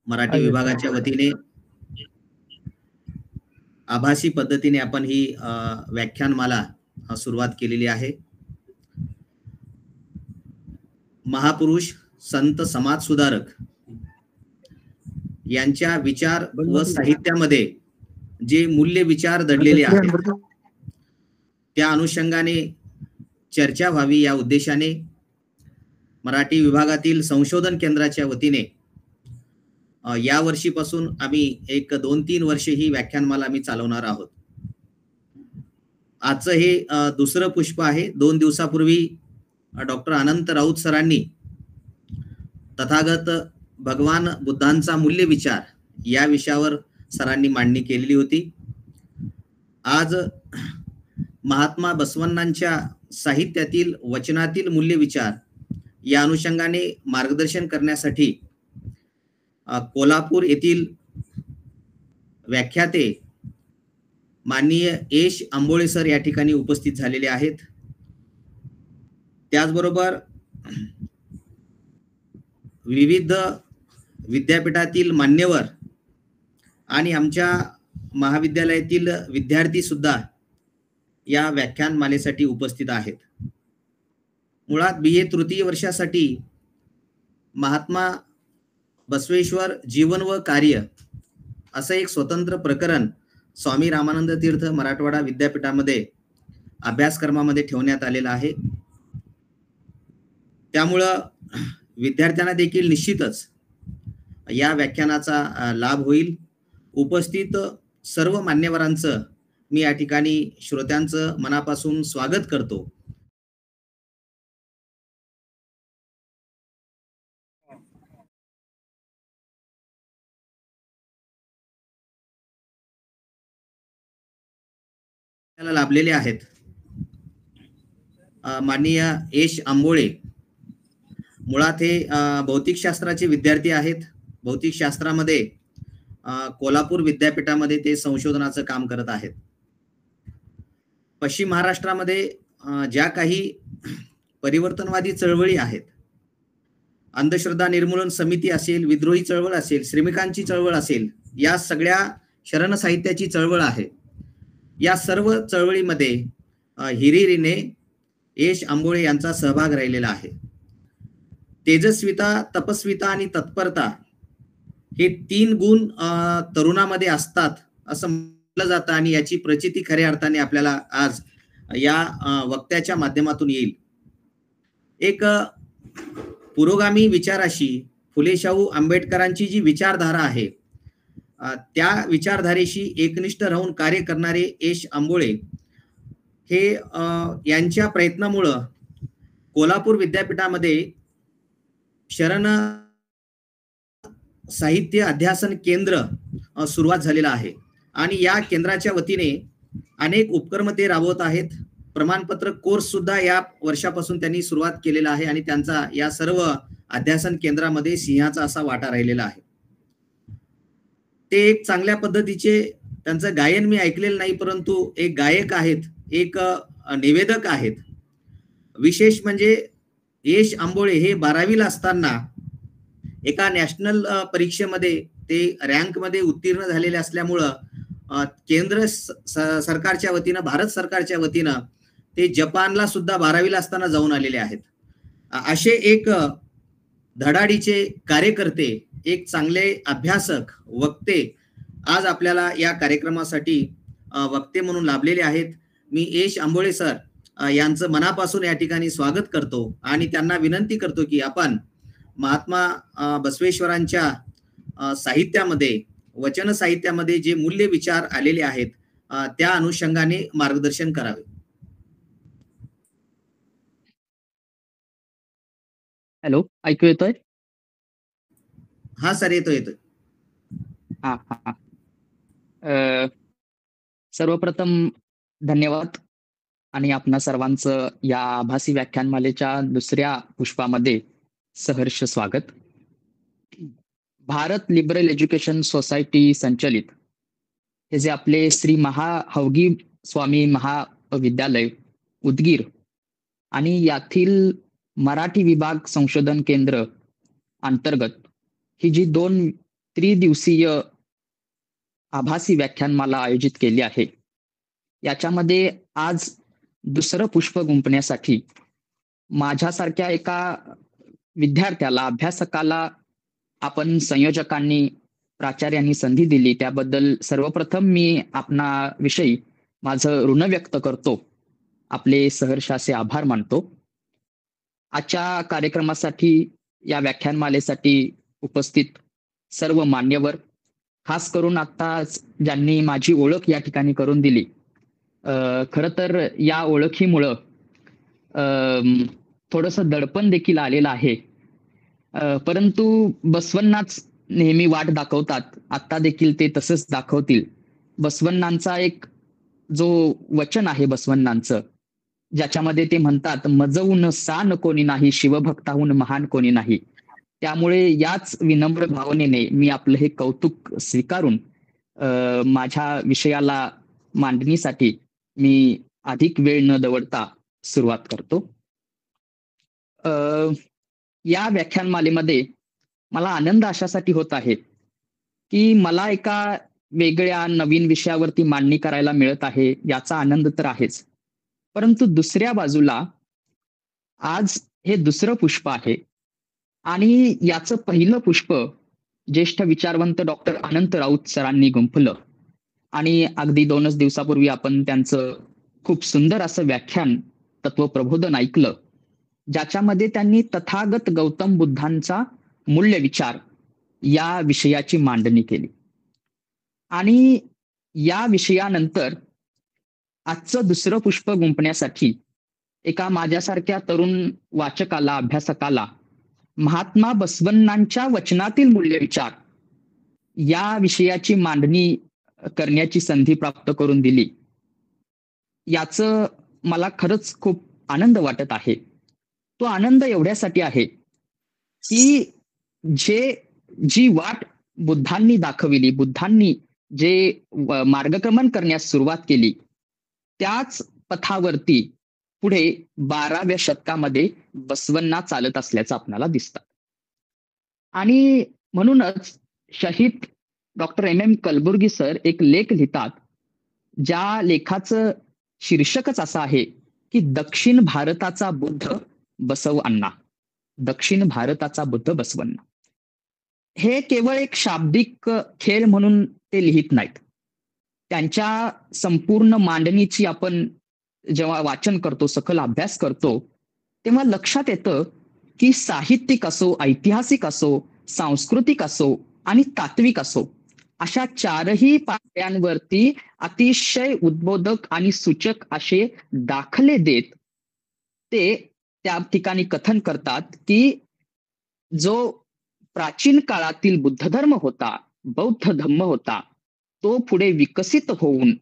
मराठी विभागाच्या वतीने आभासी पद्धतीने आपण ही व्याख्यानमाला सुरुवात केलेली आहे. महापुरुष संत समाज सुधारक यांच्या विचार व साहित्यामध्ये जे मूल्य विचार दडलेले आहेत त्या अनुषंगाने चर्चा व्हावी या उद्देशाने मराठी विभागातील संशोधन केंद्राच्या वतीने या वर्षीपासून आम्ही एक 2-3 वर्षे ही व्याख्यानमाला आम्ही चालवणार आहोत. आजचं हे दुसरं पुष्प आहे. 2 दिवसापूर्वी डॉक्टर अनंत राऊत सरांनी तथागत भगवान बुद्धांचा मूल्य विचार या विषयावर सरांनी मांडणी केलेली होती. आज महात्मा बसवण्णांच्या साहित्यातील वचनातील मूल्य विचार या अनुषंगाने मार्गदर्शन करण्यासाठी कोल्हापूर येथील व्याख्याते माननीय एश आंबोळे सर या ठिकाणी उपस्थित झालेले आहेत. त्याचबरोबर विविध विद्यापीठातील मान्यवर आणि आमच्या महाविद्यालयातील विद्यार्थी सुद्धा या व्याख्यानमालेसाठी उपस्थित आहेत. मुळात BA तृतीय वर्षासाठी महात्मा बसवेश्वर जीवन व कार्य असं एक स्वतंत्र प्रकरण स्वामी रामानंद तीर्थ मराठवाडा विद्यापीठामध्ये अभ्यासक्रमामध्ये ठेवण्यात आलेला आहे. त्यामुळं विद्यार्थ्यांना देखील निश्चितच या व्याख्यानाचा लाभ होईल. उपस्थित सर्व मान्यवरांचं मी या ठिकाणी श्रोत्यांचं मनापासून स्वागत करतो. लाभलेले आहेत. माननीय एश आंबोळे मुळात हे भौतिकशास्त्राचे विद्यार्थी आहेत. भौतिकशास्त्रामध्ये कोल्हापूर विद्यापीठामध्ये ते संशोधनाचं काम करत आहेत. पश्चिम महाराष्ट्रामध्ये ज्या काही परिवर्तनवादी चळवळी आहेत, अंधश्रद्धा निर्मूलन समिती असेल, विद्रोही चळवळ असेल, श्रमिकांची चळवळ असेल, या सगळ्या शरण साहित्याची चळवळ आहे. या सर्व चळवळीमध्ये हिरिरीने एश आंबोळे यांचा सहभाग राहिलेला आहे. तेजस्विता, तपस्विता आणि तत्परता हे 3 गुण तरुणामध्ये असतात असं म्हटलं जातं आणि याची प्रचिती खऱ्या अर्थाने आपल्याला आज या वक्त्याच्या माध्यमातून येईल. एक पुरोगामी विचाराशी फुले शाहू आंबेडकरांची जी विचारधारा आहे त्या विचारधारेशी एकनिष्ठ राहून कार्य करणारे एश आंबोळे हे यांच्या प्रयत्नामुळं कोल्हापूर विद्यापीठामध्ये शरण साहित्य अध्यासन केंद्र सुरुवात झालेलं आहे आणि या केंद्राच्या वतीने अनेक उपक्रम ते राबवत आहेत. प्रमाणपत्र कोर्स सुद्धा या वर्षापासून त्यांनी सुरुवात केलेला आहे आणि त्यांचा या सर्व अध्यासन केंद्रामध्ये सिंहाचा असा वाटा राहिलेला आहे. ते एक चांगल्या पद्धतीचे त्यांचं गायन मी ऐकलेलं नाही, परंतु एक गायक आहेत, एक निवेदक आहेत. विशेष म्हणजे एश आंबोळे हे 12वीला असताना एका नॅशनल परीक्षेमध्ये ते रँकमध्ये उत्तीर्ण झालेले असल्यामुळं केंद्र सरकारच्या वतीनं, भारत सरकारच्या वतीनं ते जपानला सुद्धा 12वीला असताना जाऊन आलेले आहेत. असे एक धडाडीचे कार्यकर्ते, एक चांगले अभ्यासक, वक्ते आज आपल्याला या कार्यक्रमासाठी वक्ते म्हणून लाभलेले आहेत. मी एश आंबोळे सर यांचं मनापासून या ठिकाणी स्वागत करतो आणि त्यांना विनंती करतो की आपण महात्मा बसवेश्वरांच्या साहित्यामध्ये, वचन साहित्यामध्ये जे मूल्य विचार आलेले आहेत त्या अनुषंगाने मार्गदर्शन करावे. हॅलो, ऐकू येतोय? हा सर, येतोय. हा. सर्वप्रथम धन्यवाद आणि आपणा सर्वांचं या आभासी व्याख्यानमालेच्या दुसऱ्या पुष्पामध्ये सहर्ष स्वागत. भारत लिबरल एज्युकेशन सोसायटी संचलित हे जे आपले श्री महाहौगी स्वामी महाविद्यालय उदगीर आणि यातील मराठी विभाग संशोधन केंद्र अंतर्गत ही जी 2 त्रिदिवसीय आभासी व्याख्यानमाला आयोजित केली आहे. याच्यामध्ये आज दुसरं पुष्प गुंफण्यासाठी माझ्यासारख्या एका विद्यार्थ्याला, अभ्यासकाला आपण संयोजकांनी, प्राचार्यांनी संधी दिली, त्याबद्दल सर्वप्रथम मी आपणाविषयी माझं ऋण व्यक्त करतो. आपले सहर्षाचे आभार मानतो. आजच्या कार्यक्रमासाठी, या व्याख्यानमालेसाठी उपस्थित सर्व मान्यवर, खास करून आता ज्यांनी माझी ओळख या ठिकाणी करून दिली, खरं तर या ओळखीमुळं थोडंसं दडपण देखील आलेलं आहे. परंतु बसवण्णाच नेहमी वाट दाखवतात, आत्ता देखील ते तसंच दाखवतील. बसवण्णांचा एक जो वचन आहे बसवण्णांचं, ज्याच्यामध्ये ते म्हणतात, मजवून सान कोणी नाही, शिवभक्ताहून महान कोणी नाही. त्यामुळे याच विनम्र भावनेने मी आपलं हे कौतुक स्वीकारून माझ्या विषयाला मांडणीसाठी मी अधिक वेळ न दवडता सुरुवात करतो. या व्याख्यानमालेमध्ये मला आनंद अशासाठी होत आहे की मला एका वेगळ्या नवीन विषयावरती मांडणी करायला मिळत आहे, याचा आनंद तर आहेच. परंतु दुसऱ्या बाजूला आज हे दुसरं पुष्प आहे आणि याचं पहिलं पुष्प ज्येष्ठ विचारवंत डॉक्टर अनंत राऊत सरांनी गुंफलं आणि अगदी 2च दिवसापूर्वी आपण त्यांचं खूप सुंदर असं व्याख्यान तत्वप्रबोधन ऐकलं, ज्याच्यामध्ये त्यांनी तथागत गौतम बुद्धांचा मूल्य विचार या विषयाची मांडणी केली. आणि या विषयानंतर आजचं दुसरं पुष्प गुंफण्यासाठी एका माझ्यासारख्या तरुण वाचकाला, अभ्यासकाला महात्मा बसवण्णांच्या वचनातील मूल्य विचार या विषयाची मांडणी करण्याची संधी प्राप्त करून दिली. याचं मला खरंच खूप आनंद वाटत आहे. तो आनंद एवढ्यासाठी आहे की जी वाट बुद्धांनी दाखविली, बुद्धांनी जे मार्गक्रमण करण्यास सुरुवात केली, त्याच पथावरती पुढे 12व्या शतकामध्ये बसवण्णा चालत असल्याचं आपल्याला दिसतं. आणि म्हणूनच शहीद डॉक्टर MM कलबुर्गी सर एक लेख लिहितात, ज्या लेखाचं शीर्षकच असं आहे की दक्षिण भारताचा बुद्ध बसव अण्णा. दक्षिण भारताचा बुद्ध बसवण्णा. हे केवळ एक शाब्दिक खेळ म्हणून ते लिहित नाहीत. त्यांच्या संपूर्ण मांडणीची आपण जेव्हा वाचन करतो, सखोल अभ्यास करतो, तेव्हा लक्षात येतं की साहित्यिक असो, ऐतिहासिक असो, सांस्कृतिक असो आणि तात्विक असो, अशा चारही पातळ्यांवरती अतिशय उद्बोधक आणि सूचक असे दाखले देत ते त्या ठिकाणी कथन करतात की जो प्राचीन काळातील बुद्ध धर्म होता, बौद्ध धम्म होता, तो पुढे विकसित होऊन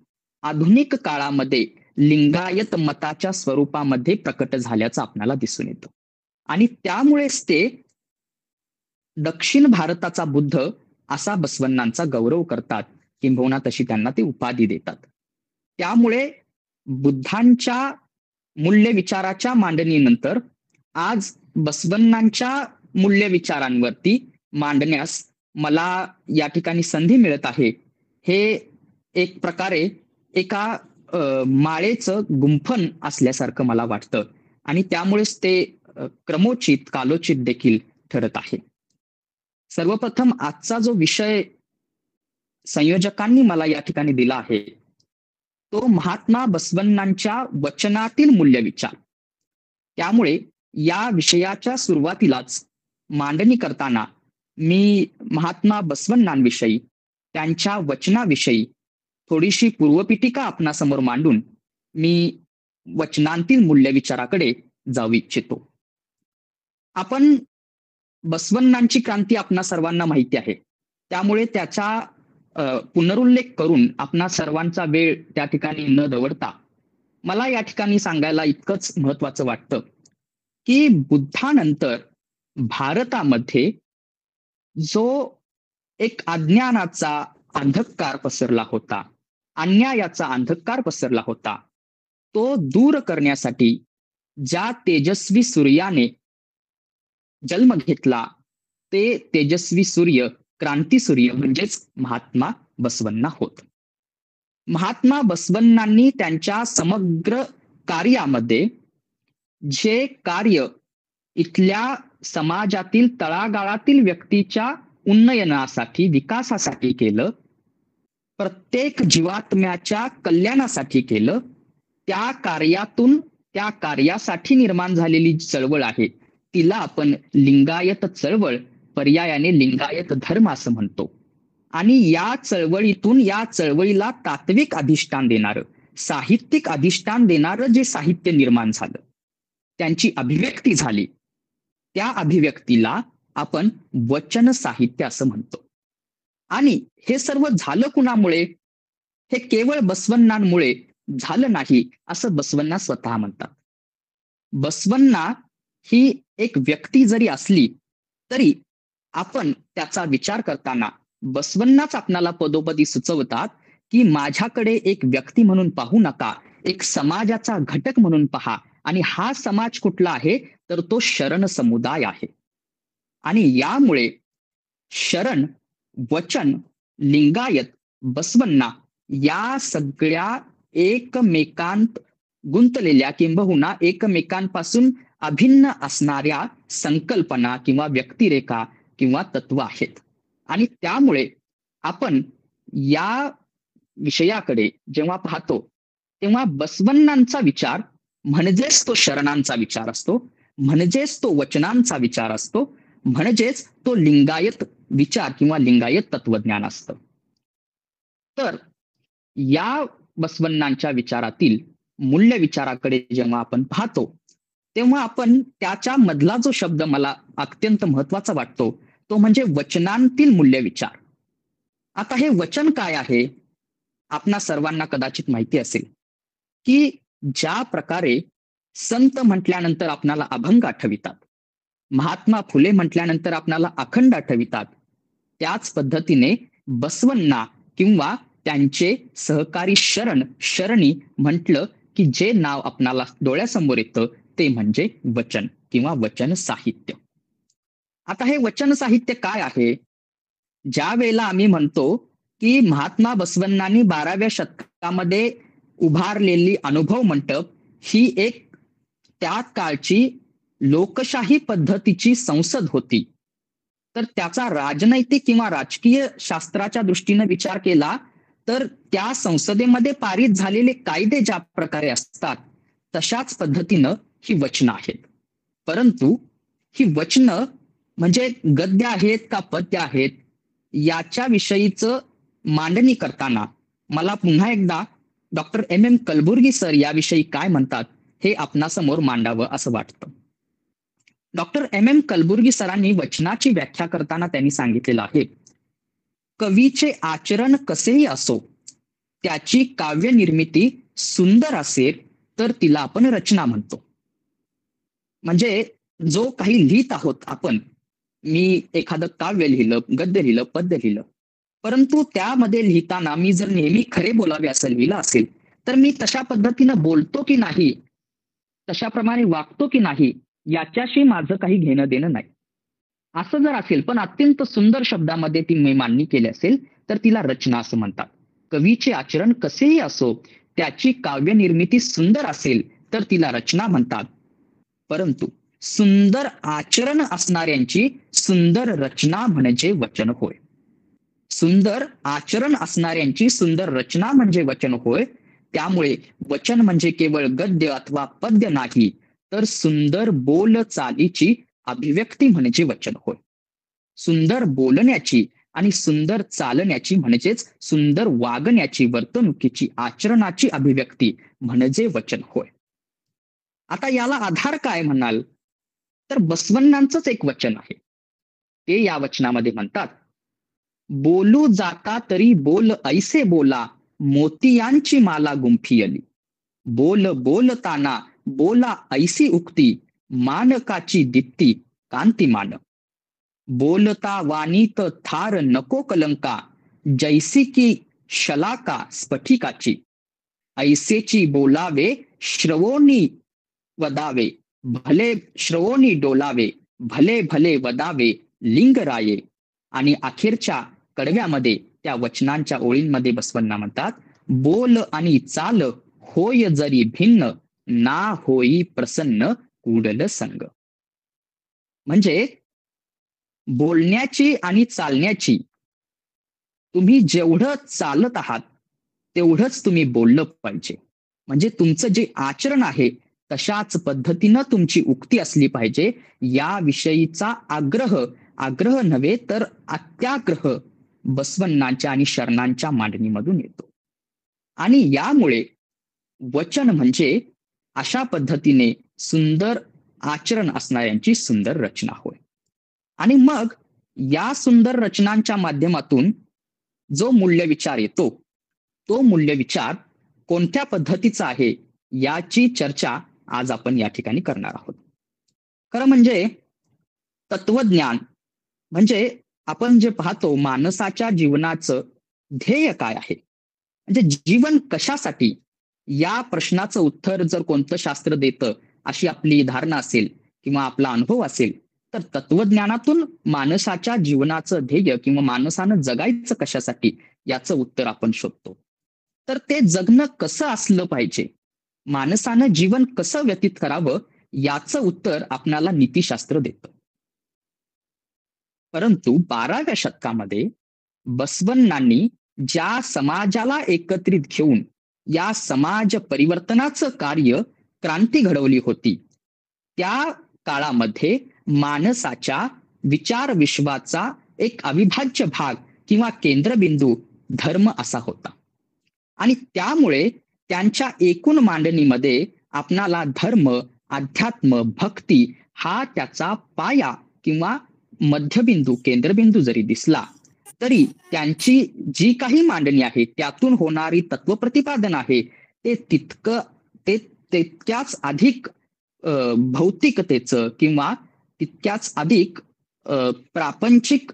आधुनिक काळामध्ये लिंगायत मताच्या स्वरूपामध्ये प्रकट झाल्याचं आपल्याला दिसून येतं. आणि त्यामुळेच ते दक्षिण भारताचा बुद्ध असा बसवण्णांचा गौरव करतात, किंबहुना तशी त्यांना ते उपाधी देतात. त्यामुळे बुद्धांच्या मूल्य विचाराच्या मांडणीनंतर आज बसवण्णांच्या मूल्य विचारांवरती मांडण्यास मला या ठिकाणी संधी मिळत आहे. हे एक प्रकारे एका माळेचं गुंफन असल्यासारखं मला वाटतं आणि त्यामुळेच ते क्रमोचित, कालोचित देखील ठरत आहे. सर्वप्रथम आजचा जो विषय संयोजकांनी मला या ठिकाणी दिला आहे, तो महात्मा बसवण्णांच्या वचनातील मूल्य विचार. त्यामुळे या विषयाच्या सुरुवातीलाच मांडणी करताना मी महात्मा बसवण्णांविषयी, त्यांच्या वचनाविषयी थोडीशी पूर्वपीठिका आपणासमोर मांडून मी वचनांतील मूल्य विचाराकडे जाऊ इच्छितो. आपण बसवण्णांची क्रांती आपणा सर्वांना माहिती आहे, त्यामुळे त्याचा पुनरुल्लेख करून आपणा सर्वांचा वेळ त्या ठिकाणी न दवडता मला या ठिकाणी सांगायला इतकंच महत्वाचं वाटतं की बुद्धानंतर भारतामध्ये जो एक अज्ञानाचा अंधकार पसरला होता, अन्यायाचा अंधकार पसरला होता, तो दूर करण्यासाठी ज्या तेजस्वी सूर्याने जन्म घेतला, ते तेजस्वी सूर्य क्रांतीसूर्य म्हणजेच महात्मा बसवण्णा होत. महात्मा बसवण्णांनी त्यांच्या समग्र कार्यामध्ये जे कार्य इथल्या समाजातील तळागाळातील व्यक्तीच्या उन्नयनासाठी, विकासासाठी केलं, प्रत्येक जीवात्म्याच्या कल्याणासाठी केलं, त्या कार्यासाठी निर्माण झालेली चळवळ आहे तिला आपण लिंगायत चळवळ, पर्यायाने लिंगायत धर्म असं म्हणतो. आणि या चळवळीला तात्विक अधिष्ठान देणारं, साहित्यिक अधिष्ठान देणारं जे साहित्य निर्माण झालं, त्यांची अभिव्यक्ती झाली, त्या अभिव्यक्तीला आपण वचन साहित्य असं म्हणतो. आणि हे सर्व झालं कुणामुळे? हे केवळ बसवण्णांमुळे झालं नाही असं बसवण्णा स्वतः म्हणतात. बसवण्णा ही एक व्यक्ती जरी असली तरी आपण त्याचा विचार करताना बसवण्णाच आपणाला पदोपदी सुचवतात की माझ्याकडे एक व्यक्ती म्हणून पाहू नका, एक समाजाचा घटक म्हणून पहा. आणि हा समाज कुठला आहे तर तो शरण समुदाय आहे. आणि यामुळे शरण, वचन, लिंगायत, बसवण्णा या सगळ्या एकमेकांत गुंतलेल्या किंबहुना एकमेकांपासून अभिन्न असणाऱ्या संकल्पना किंवा व्यक्तिरेखा किंवा तत्व आहेत. आणि त्यामुळे आपण या विषयाकडे जेव्हा पाहतो तेव्हा बसवण्णांचा विचार म्हणजेच तो शरणांचा विचार असतो, म्हणजेच तो वचनांचा विचार असतो, म्हणजेच तो लिंगायत विचार किंवा लिंगायत तत्वज्ञान असतं. तर या बसवण्णांच्या विचारातील मूल्य विचाराकडे जेव्हा आपण पाहतो तेव्हा आपण त्याच्या मधला जो शब्द मला अत्यंत महत्वाचा वाटतो तो म्हणजे वचनांतील मूल्य विचार. आता हे वचन काय आहे? आपणा सर्वांना कदाचित माहिती असेल की ज्या प्रकारे संत म्हटल्यानंतर आपणाला अभंग आठवितात, महात्मा फुले म्हटल्यानंतर आपणाला अखंड आठवितात, त्याच पद्धतीने बसवण्णा किंवा त्यांचे सहकारी शरणी म्हटलं की जे नाव आपणाला डोळ्यासमोर येतं ते म्हणजे वचन किंवा वचन साहित्य. आता हे वचन साहित्य काय आहे? ज्या वेळेला आम्ही म्हणतो की महात्मा बसवण्णांनी 12व्या शतकामध्ये उभारलेली अनुभव मंडप ही एक त्या काळची लोकशाही पद्धतीची संसद होती, तर त्याचा राजनैतिक किंवा राजकीय शास्त्राच्या दृष्टीने विचार केला तर त्या संसदेमध्ये पारित झालेले कायदे ज्या प्रकारे असतात तशाच पद्धतीनं ही वचनं आहेत. परंतु ही वचनं म्हणजे गद्य आहेत का पद्य आहेत याच्या विषयीचं मांडणी करताना मला पुन्हा एकदा डॉक्टर M.M. कलबुर्गी सर याविषयी काय म्हणतात हे आपणासमोर मांडावं असं वाटतं. Doctor M.M. कलबुर्गी सरांनी वचनाची व्याख्या करताना त्यांनी सांगितलेलं आहे, कवीचे आचरण कसेही असो त्याची काव्य निर्मिती सुंदर असेल तर तिला आपण रचना म्हणतो. म्हणजे जो काही लिहित आहोत आपण, मी एखादं काव्य लिहिलं, गद्य लिहिलं, पद्य लिहिलं, परंतु त्यामध्ये लिहिताना मी जर नेहमी खरे बोलावे असं लिहिलं असेल तर मी तशा पद्धतीनं बोलतो की नाही, तशाप्रमाणे वागतो की नाही याच्याशी माझं काही घेणं देणं नाही. असं जर असेल पण अत्यंत सुंदर शब्दामध्ये ती मी मांडणी केली असेल तर तिला रचना असं म्हणतात. कवीचे आचरण कसेही असो त्याची काव्य निर्मिती सुंदर असेल तर तिला रचना म्हणतात. परंतु सुंदर आचरण असणाऱ्यांची सुंदर रचना म्हणजे वचन होय. सुंदर आचरण असणाऱ्यांची सुंदर रचना म्हणजे वचन होय. त्यामुळे वचन म्हणजे केवळ गद्य अथवा पद्य नाही तर सुंदर बोल चालीची अभिव्यक्ती म्हणजे वचन होय. सुंदर बोलण्याची आणि सुंदर चालण्याची म्हणजेच सुंदर वागण्याची, वर्तणुकीची, आचरणाची अभिव्यक्ती म्हणजे वचन होय. आता याला आधार काय म्हणाल तर बसवण्णांचंच एक वचन आहे. ते या वचनामध्ये म्हणतात, बोलू जाता तरी बोल ऐसे बोला मोतियांची माला गुंफियली, बोल बोलताना बोला ऐसी उक्ती मानकाची दीप्ती कांतिमान, बोलता वाणीत थार नको कलंका जैसी की शलाका स्फटिकाची, ऐसेची बोलावे श्रवोनी वदावे भले श्रवोनी डोलावे भले भले वदावे लिंगराये, आणि अखेरच्या कडव्यामध्ये त्या वचनांच्या ओळींमध्ये बसवण्णा म्हणतात, बोल आणि चाल होय जरी भिन्न, ना होई प्रसन्न कुडल संग. म्हणजे बोलण्याची आणि चालण्याची, तुम्ही जेवढं चालत आहात तेवढंच तुम्ही बोललं पाहिजे. म्हणजे तुमचं जे आचरण आहे तशाच पद्धतीनं तुमची उक्ती असली पाहिजे. याविषयीचा आग्रह नव्हे तर अत्याग्रह बसवण्णांच्या आणि शरणांच्या मांडणीमधून येतो. आणि यामुळे वचन म्हणजे अशा पद्धतीने सुंदर आचरण असणाऱ्यांची सुंदर रचना होय. आणि मग या सुंदर रचनांच्या माध्यमातून जो मूल्यविचार येतो, तो मूल्यविचार कोणत्या पद्धतीचा आहे याची चर्चा आज आपण या ठिकाणी करणार आहोत. खरं म्हणजे तत्वज्ञान म्हणजे आपण जे पाहतो माणसाच्या जीवनाचं ध्येय काय आहे, म्हणजे जीवन कशासाठी, या प्रश्नाचं उत्तर जर कोणतं शास्त्र देतं अशी आपली धारणा असेल किंवा आपला अनुभव असेल, तर तत्वज्ञानातून माणसाच्या जीवनाचं ध्येय किंवा माणसानं जगायचं कशासाठी याचं उत्तर आपण शोधतो. तर ते जगणं कसं असलं पाहिजे, माणसानं जीवन कसं व्यतीत करावं याचं उत्तर आपल्याला नीतिशास्त्र देतं. परंतु 12व्या शतकामध्ये बसवण्णांनी ज्या समाजाला एकत्रित घेऊन या समाज परिवर्तनाचं कार्य क्रांती घडवली होती, त्या काळामध्ये माणसाच्या विचार विश्वाचा एक अविभाज्य भाग किंवा केंद्रबिंदू धर्म असा होता. आणि त्यामुळे त्यांच्या एकूण मांडणीमध्ये आपणाला धर्म, अध्यात्म, भक्ती हा त्याचा पाया किंवा मध्यबिंदू, केंद्रबिंदू जरी दिसला, तरी त्यांची जी काही मांडणी आहे त्यातून होणारी तत्वप्रतिपादन आहे ते तितक्याच अधिक भौतिकतेचं किंवा तितक्याच अधिक प्रापंचिक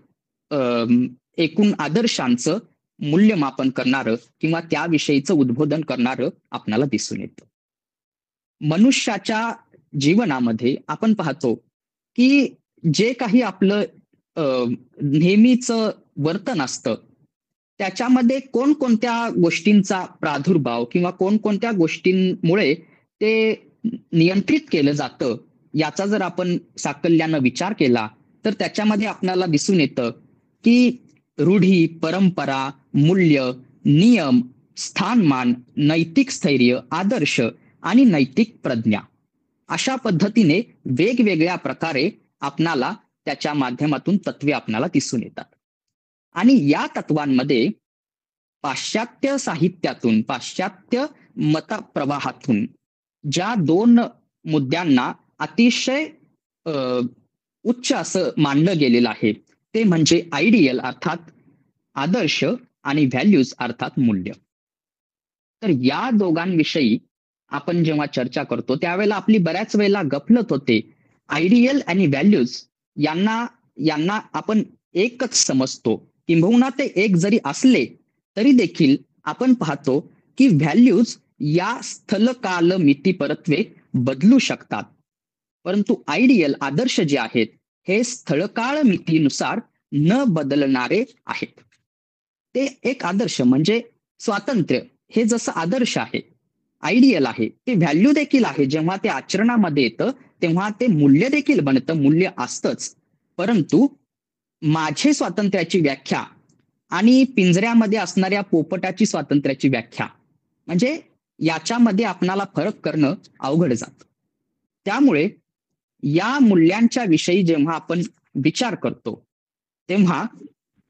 एकूण आदर्शांचं मूल्यमापन करणारं किंवा त्याविषयीचं उद्बोधन करणारं आपल्याला दिसून येतं. मनुष्याच्या जीवनामध्ये आपण पाहतो की जे काही आपलं नेहमीचं वर्तन असतं त्याच्यामध्ये कोणकोणत्या गोष्टींचा प्रादुर्भाव किंवा कोणकोणत्या गोष्टींमुळे ते नियंत्रित केलं जातं याचा जर आपण साकल्यानं विचार केला तर त्याच्यामध्ये आपल्याला दिसून येतं की रूढी, परंपरा, मूल्य, नियम, स्थानमान, नैतिक स्थैर्य, आदर्श आणि नैतिक प्रज्ञा अशा पद्धतीने वेगवेगळ्या प्रकारे आपणाला त्याच्या माध्यमातून तत्वे आपणाला दिसून येतात. आणि या तत्वांमध्ये पाश्चात्य साहित्यातून, पाश्चात्य मतप्रवाहातून ज्या दोन मुद्द्यांना अतिशय उच्च असं मानलं गेलेलं आहे ते म्हणजे आयडियल अर्थात आदर्श आणि व्हॅल्यूज अर्थात मूल्य. तर या दोघांविषयी आपण जेव्हा चर्चा करतो त्यावेळेला आपली बऱ्याच वेळेला गफलत होते. आयडियल आणि व्हॅल्यूज यांना आपण एकच समजतो, किंबहुना ते एक जरी असले तरी देखील आपण पाहतो की व्हॅल्यूज या स्थल काल मिती परत्वे बदलू शकतात, परंतु आयडियल आदर्श जे आहेत हे स्थळकाळ मितीनुसार न बदलणारे आहेत. ते एक आदर्श म्हणजे स्वातंत्र्य हे जसं आदर्श आहे, आयडियल आहे, ते व्हॅल्यू देखील आहे. जेव्हा ते आचरणामध्ये येतं तेव्हा ते मूल्य देखील बनतं, मूल्य असतंच. परंतु माझे स्वातंत्र्याची व्याख्या आणि पिंजऱ्यामध्ये असणाऱ्या पोपटाची स्वातंत्र्याची व्याख्या म्हणजे याच्यामध्ये आपणाला फरक करणं अवघड जातं. त्यामुळे या मूल्यांच्या विषयी जेव्हा आपण विचार करतो तेव्हा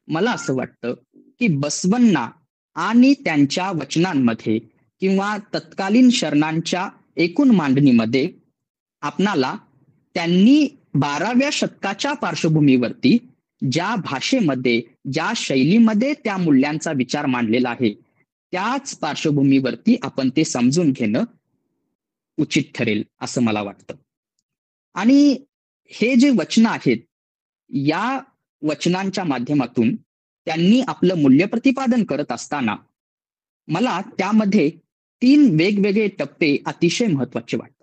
मला असं वाटतं की बसवण्णा आणि त्यांच्या वचनांमध्ये किंवा तत्कालीन शरणांच्या एकूण मांडणीमध्ये आपणाला त्यांनी 12व्या शतकाच्या पार्श्वभूमीवरती ज्या भाषेमध्ये, ज्या शैलीमध्ये त्या मूल्यांचा विचार मांडलेला आहे त्याच पार्श्वभूमीवरती आपण ते समजून घेणं उचित ठरेल असं मला वाटतं. आणि हे जे वचनं आहेत या वचनांच्या माध्यमातून त्यांनी आपलं मूल्य प्रतिपादन करत असताना मला त्यामध्ये 3 वेगवेगळे टप्पे अतिशय महत्वाचे वाटतात.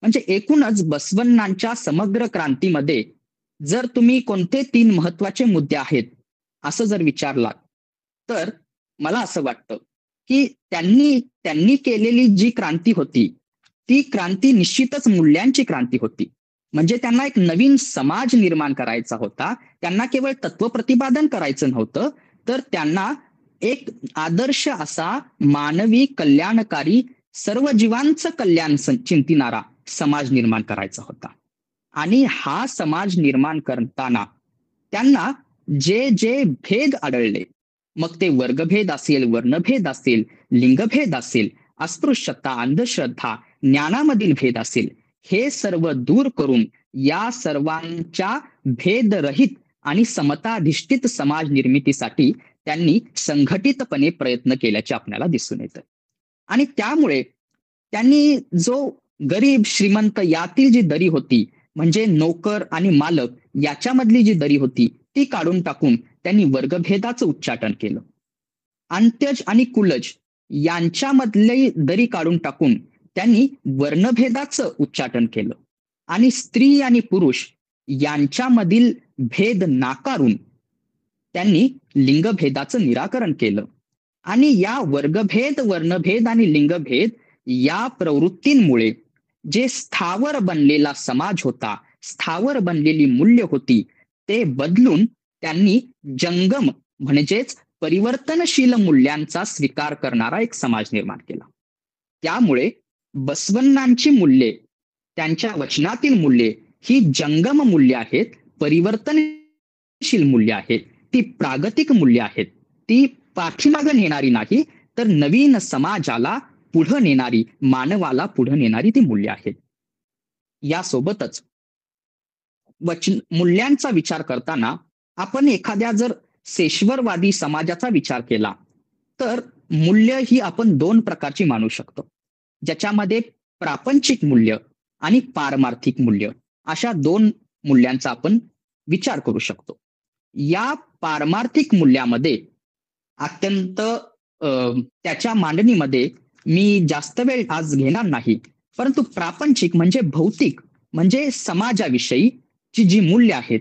म्हणजे एकूणच बसवण्णांच्या समग्र क्रांतीमध्ये जर तुम्ही कोणते 3 महत्वाचे मुद्दे आहेत असं जर विचारलात, तर मला असं वाटतं की त्यांनी त्यांनी केलेली जी क्रांती होती, ती क्रांती निश्चितच मूल्यांची क्रांती होती. म्हणजे त्यांना एक नवीन समाज निर्माण करायचा होता. त्यांना केवळ तत्व प्रतिपादन करायचं नव्हतं, तर त्यांना एक आदर्श असा मानवी कल्याणकारी सर्व जीवांचं कल्याण चिंतिणारा समाज निर्माण करायचा होता. आणि हा समाज निर्माण करताना त्यांना जे जे भेद आढळले, मग ते वर्गभेद असेल, वर्णभेद असेल, लिंगभेद असेल, अस्पृश्यता, अंधश्रद्धा, ज्ञानामधील भेद असेल, हे सर्व दूर करून या सर्वांच्या भेदरहित आणि समताधिष्ठित समाज निर्मितीसाठी त्यांनी संघटितपणे प्रयत्न केल्याचे आपल्याला दिसून येतं. आणि त्यामुळे त्यांनी जो गरीब श्रीमंत यातील जी दरी होती, म्हणजे नोकर आणि मालक याच्यामधली जी दरी होती, ती काढून टाकून त्यांनी वर्गभेदाचं उच्चाटन केलं. अंत्यज आणि कुलज यांच्यामधली दरी काढून टाकून त्यांनी वर्णभेदाचं उच्चाटन केलं. आणि स्त्री आणि पुरुष यांच्यामधील भेद नाकारून त्यांनी लिंगभेदाचं निराकरण केलं. आणि या वर्गभेद, वर्णभेद आणि लिंगभेद या प्रवृत्तींमुळे जे स्थावर बनलेला समाज होता, स्थावर बनलेली मूल्य होती, ते बदलून त्यांनी जंगम म्हणजेच परिवर्तनशील मूल्यांचा स्वीकार करणारा एक समाज निर्माण केला. त्यामुळे बसवण्णांची मूल्ये, त्यांच्या वचनातील मूल्ये ही जंगम मूल्य आहेत, परिवर्तनशील मूल्य आहेत, ती प्रागतिक मूल्य आहेत. ती पाठीमागं नेणारी नाही, तर नवीन समाजाला पुढे नेणारी, मानवाला पुढे नेणारी ती मूल्य आहेत. यासोबतच मूल्यांचा विचार करताना आपण एखाद्या जर सेश्वरवादी समाजाचा विचार केला, तर मूल्य ही आपण 2 प्रकारची मानू शकतो, ज्याच्यामध्ये प्रापंचिक मूल्य आणि पारमार्थिक मूल्य अशा 2 मूल्यांचा आपण विचार करू शकतो. या पारमार्थिक मूल्यामध्ये अत्यंत त्याच्या मांडणीमध्ये मी जास्त वेळ आज घेणार नाही, परंतु प्रापंचिक म्हणजे भौतिक, म्हणजे समाजाविषयीची जी मूल्य आहेत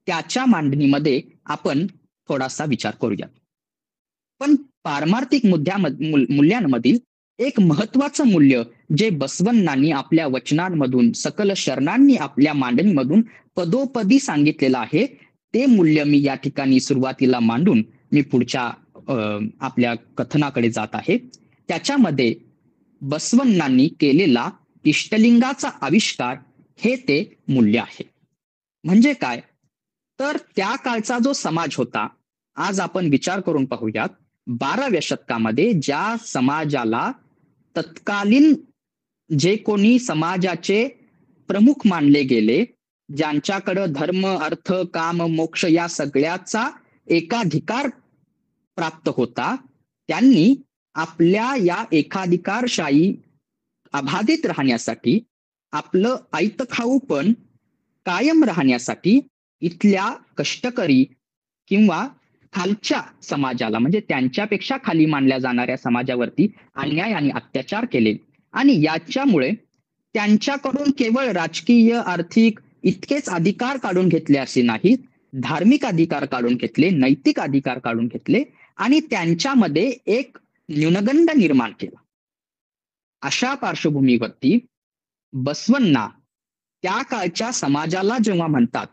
त्याच्या मांडणीमध्ये आपण थोडासा विचार करूया. पण पारमार्थिक मूल्यांमधील एक महत्वाचं मूल्य जे बसवण्णांनी आपल्या वचनांमधून, सकल शरणांनी आपल्या मांडणीमधून पदोपदी सांगितलेलं आहे, ते मूल्य मी या ठिकाणी सुरुवातीला मांडून मी पुढच्या आपल्या कथनाकडे जात आहे. त्याच्यामध्ये बसवण्णांनी केलेला इष्टलिंगाचा आविष्कार हे ते मूल्य आहे. म्हणजे काय, तर त्या काळचा जो समाज होता, आज आपण विचार करून पाहूयात, 12व्या शतकामध्ये ज्या समाजाला तत्कालीन जे कोणी समाजाचे प्रमुख मानले गेले, ज्यांच्याकडं धर्म, अर्थ, काम, मोक्ष या सगळ्याचा एकाधिकार प्राप्त होता, त्यांनी आपल्या या एकाधिकारशाही अबाधित राहण्यासाठी, आपलं ऐतखाऊपण कायम राहण्यासाठी इथल्या कष्टकरी किंवा खालच्या समाजाला, म्हणजे त्यांच्यापेक्षा खाली मानल्या जाणाऱ्या समाजावरती अन्याय आणि अत्याचार केले. आणि याच्यामुळे त्यांच्याकडून केवळ राजकीय, आर्थिक इतकेच अधिकार काढून घेतले असे नाहीत, धार्मिक अधिकार काढून घेतले, नैतिक अधिकार काढून घेतले आणि त्यांच्यामध्ये एक न्यूनगंड निर्माण केला. अशा पार्श्वभूमीवरती बसवण्णा त्या काळच्या समाजाला जेव्हा म्हणतात,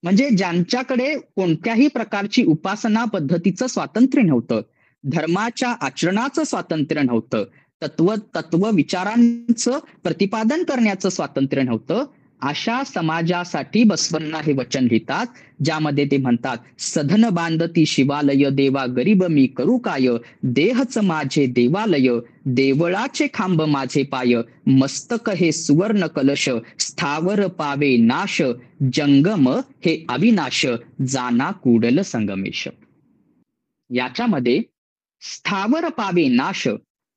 म्हणजे ज्यांच्याकडे कोणत्याही प्रकारची उपासना पद्धतीचं स्वातंत्र्य नव्हतं, धर्माच्या आचरणाचं स्वातंत्र्य नव्हतं, तत्व विचारांचं प्रतिपादन करण्याचं स्वातंत्र्य नव्हतं, अशा समाजासाठी बसवण्णा हे वचन लिहितात, ज्यामध्ये ते म्हणतात, सधन बांधती शिवालय, देवा गरीब मी करू काय, देहच माझे देवालय, देवळाचे खांब माझे पाय, मस्तक हे सुवर्ण कलश, स्थावर पावे नाश, जंगम हे अविनाश, जाना कुडल संगमेश. याच्यामध्ये स्थावर पावे नाश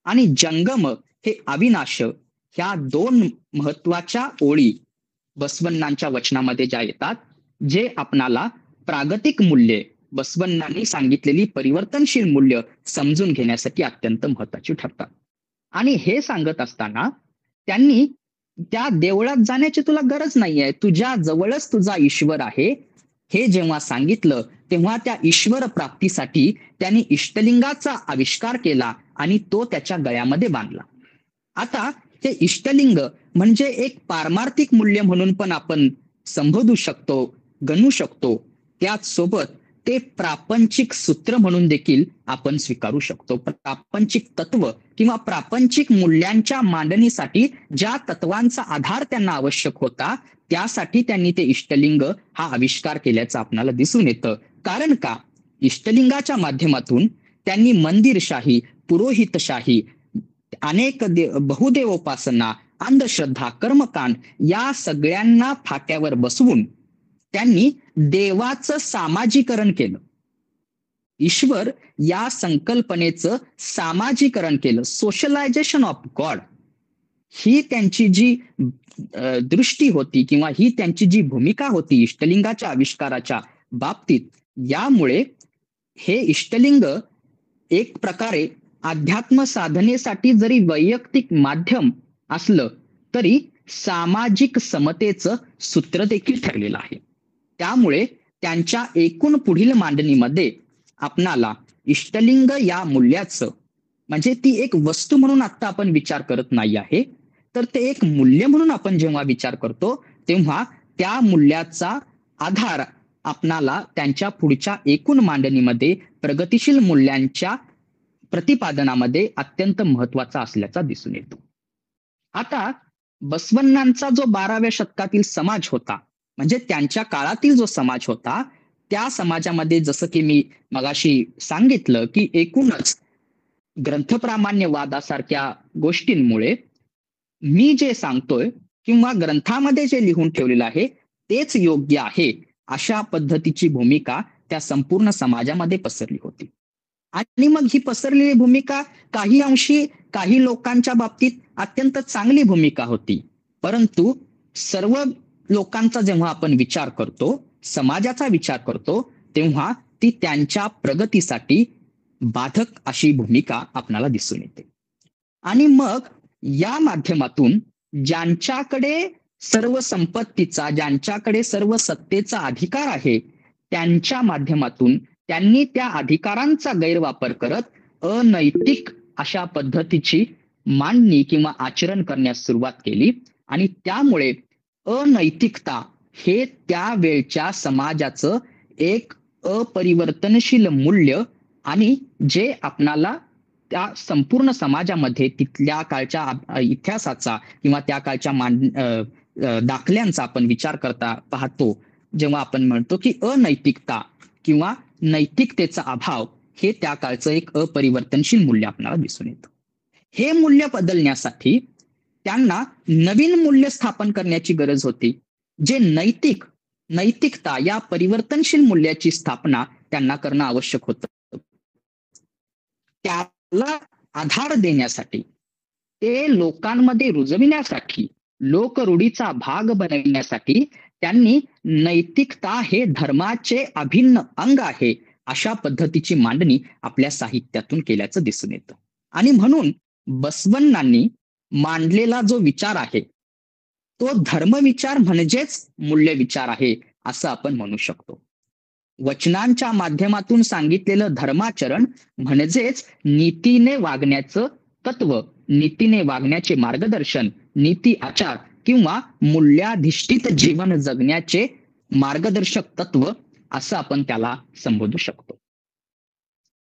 आणि जंगम हे अविनाश ह्या 2 महत्वाच्या ओळी बसवण्णांच्या वचनामध्ये ज्या येतात, जे आपणाला प्रागतिक मूल्ये, बसवण्णांनी सांगितलेली परिवर्तनशील मूल्य समजून घेण्यासाठी अत्यंत महत्वाची ठरतात. आणि हे सांगत असताना त्यांनी त्या देवळात जाण्याची तुला गरज नाहीये, तुझ्या जवळच तुझा ईश्वर आहे, हे जेव्हा सांगितलं तेव्हा त्या ईश्वर प्राप्तीसाठी त्यांनी इष्टलिंगाचा आविष्कार केला आणि तो त्याच्या गळ्यामध्ये बांधला. आता हे इष्टलिंग म्हणजे एक पारमार्थिक मूल्य म्हणून पण आपण संबोधू शकतो, गणू शकतो. त्याचसोबत ते प्रापंचिक सूत्र म्हणून देखील आपण स्वीकारू शकतो. प्रापंचिक तत्व किंवा प्रापंचिक मूल्यांच्या मांडणीसाठी ज्या तत्वांचा आधार त्यांना आवश्यक होता, त्यासाठी त्यांनी ते इष्टलिंग हा आविष्कार केल्याचं आपल्याला दिसून येतं. कारण का? इष्टलिंगाच्या माध्यमातून त्यांनी मंदिरशाही, पुरोहितशाही, अनेक बहुदेवोपासना, अंधश्रद्धा, कर्मकांड या सगळ्यांना फाट्यावर बसवून त्यांनी देवाचं सामाजिकरण केलं. ईश्वर या संकल्पनेचं सामाजिकरण केलं. सोशलायझेशन ऑफ गॉड ही त्यांची जी दृष्टी होती किंवा ही त्यांची जी भूमिका होती इष्टलिंगाच्या आविष्काराच्या बाबतीत, यामुळे हे इष्टलिंग एक प्रकारे अध्यात्म साधनेसाठी जरी वैयक्तिक माध्यम असलं तरी सामाजिक समतेचं सूत्र देखील ठरलेलं आहे. त्यामुळे त्यांच्या एकूण पुढील मांडणीमध्ये आपणाला इष्टलिंग या मूल्याचं, म्हणजे ती एक वस्तू म्हणून आता आपण विचार करत नाही आहे, तर ते एक मूल्य म्हणून आपण जेव्हा विचार करतो तेव्हा त्या मूल्याचा आधार आपणाला त्यांच्या पुढच्या एकूण मांडणीमध्ये प्रगतिशील मूल्यांच्या प्रतिपादनामध्ये अत्यंत महत्वाचा असल्याचा दिसून येतो. आता बसवण्णांचा जो 12व्या शतकातील समाज होता, म्हणजे त्यांच्या काळातील जो समाज होता, त्या समाजामध्ये जसं की मी मगाशी सांगितलं की एकूणच ग्रंथप्रामाण्यवादासारख्या गोष्टींमुळे मी जे सांगतोय किंवा ग्रंथामध्ये जे लिहून ठेवलेलं आहे तेच योग्य आहे, अशा पद्धतीची भूमिका त्या संपूर्ण समाजामध्ये पसरली होती. आणि मग ही पसरलेली भूमिका काही अंशी काही लोकांच्या बाबतीत अत्यंत चांगली भूमिका होती, परंतु सर्व लोकांचा जेव्हा आपण विचार करतो, समाजाचा विचार करतो, तेव्हा ती त्यांच्या प्रगतीसाठी बाधक अशी भूमिका आपल्याला दिसून येते. आणि मग या माध्यमातून ज्यांच्याकडे सर्व संपत्तीचा, ज्यांच्याकडे सर्व सत्तेचा अधिकार आहे, त्यांच्या माध्यमातून त्यांनी त्या अधिकारांचा गैरवापर करत अनैतिक अशा पद्धतीची मांडणी किंवा आचरण करण्यास सुरुवात केली. आणि त्यामुळे अनैतिकता हे त्यावेळच्या समाजाचं एक अपरिवर्तनशील मूल्य आणि जे आपणाला त्या संपूर्ण समाजामध्ये तिथल्या काळच्या इतिहासाचा किंवा त्या काळच्या दाखल्यांचा आपण विचार करता पाहतो, जेव्हा आपण म्हणतो की अनैतिकता किंवा नैतिकतेचा अभाव हे त्या काळचं एक अपरिवर्तनशील मूल्य आपल्याला दिसून येतं. हे मूल्य बदलण्यासाठी त्यांना नवीन मूल्य स्थापन करण्याची गरज होती, जे नैतिकता या परिवर्तनशील मूल्याची स्थापना त्यांना करणं आवश्यक होतं. त्याला आधार देण्यासाठी, ते लोकांमध्ये रुजविण्यासाठी, लोकरूढीचा भाग बनविण्यासाठी त्यांनी नैतिकता हे धर्माचे अभिन्न अंग आहे अशा पद्धतीची मांडणी आपल्या साहित्यातून केल्याचं दिसून येतं. आणि म्हणून बसवण्णांनी मांडलेला जो विचार आहे तो धर्मविचार म्हणजेच मूल्य विचार आहे असं आपण म्हणू शकतो. वचनांच्या माध्यमातून सांगितलेलं धर्माचरण म्हणजेच नीतीने वागण्याचं तत्व, नीतीने वागण्याचे मार्गदर्शन, नीती आचार किंवा मूल्याधिष्ठित जीवन जगण्याचे मार्गदर्शक तत्व असं आपण त्याला संबोधू शकतो.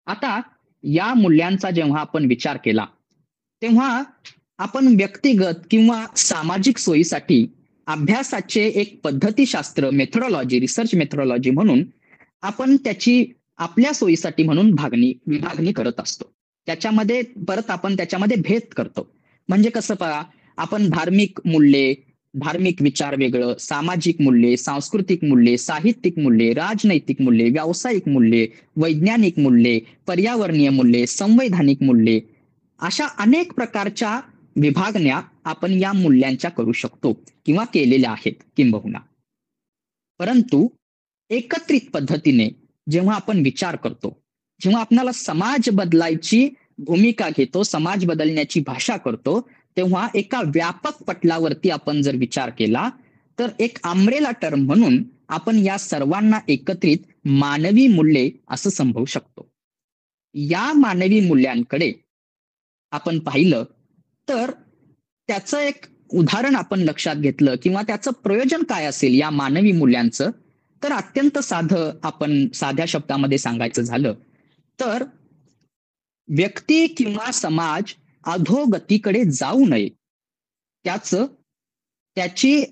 आता या मूल्यांचा जेव्हा आपण विचार केला तेव्हा आपण व्यक्तिगत किंवा सामाजिक सोयीसाठी अभ्यासाचे एक पद्धतीशास्त्र, मेथोडॉलॉजी, रिसर्च मेथोडॉलॉजी म्हणून आपण त्याची आपल्या सोयीसाठी म्हणून विभागणी करत असतो. त्याच्यामध्ये परत आपण त्याच्यामध्ये भेद करतो. म्हणजे कसं पहा, आपण धार्मिक मूल्ये, धार्मिक विचार वेगळं, सामाजिक मूल्ये, सांस्कृतिक मूल्ये, साहित्यिक मूल्ये, राजनैतिक मूल्ये, व्यावसायिक मूल्ये, वैज्ञानिक मूल्ये, पर्यावरणीय मूल्ये, संवैधानिक मूल्ये, अशा अनेक प्रकारच्या विभागण्या आपण या मूल्यांच्या करू शकतो किंवा केलेल्या आहेत किंबहुना. परंतु एकत्रित पद्धतीने जेव्हा आपण विचार करतो, जेव्हा आपल्याला समाज बदलायची भूमिका घेतो, समाज बदलण्याची भाषा करतो, तेव्हा एका व्यापक पटलावरती आपण जर विचार केला तर एक अम्ब्रेला टर्म म्हणून आपण या सर्वांना एकत्रित मानवी मूल्ये असं संभवू शकतो. या मानवी मूल्यांकडे आपण पाहिलं तर त्याचं एक उदाहरण आपण लक्षात घेतलं किंवा त्याचं प्रयोजन काय असेल या मानवी मूल्यांचं, तर अत्यंत साधं आपण साध्या शब्दामध्ये सांगायचं झालं तर व्यक्ती किंवा समाज अधोगतीकडे जाऊ नये, त्याची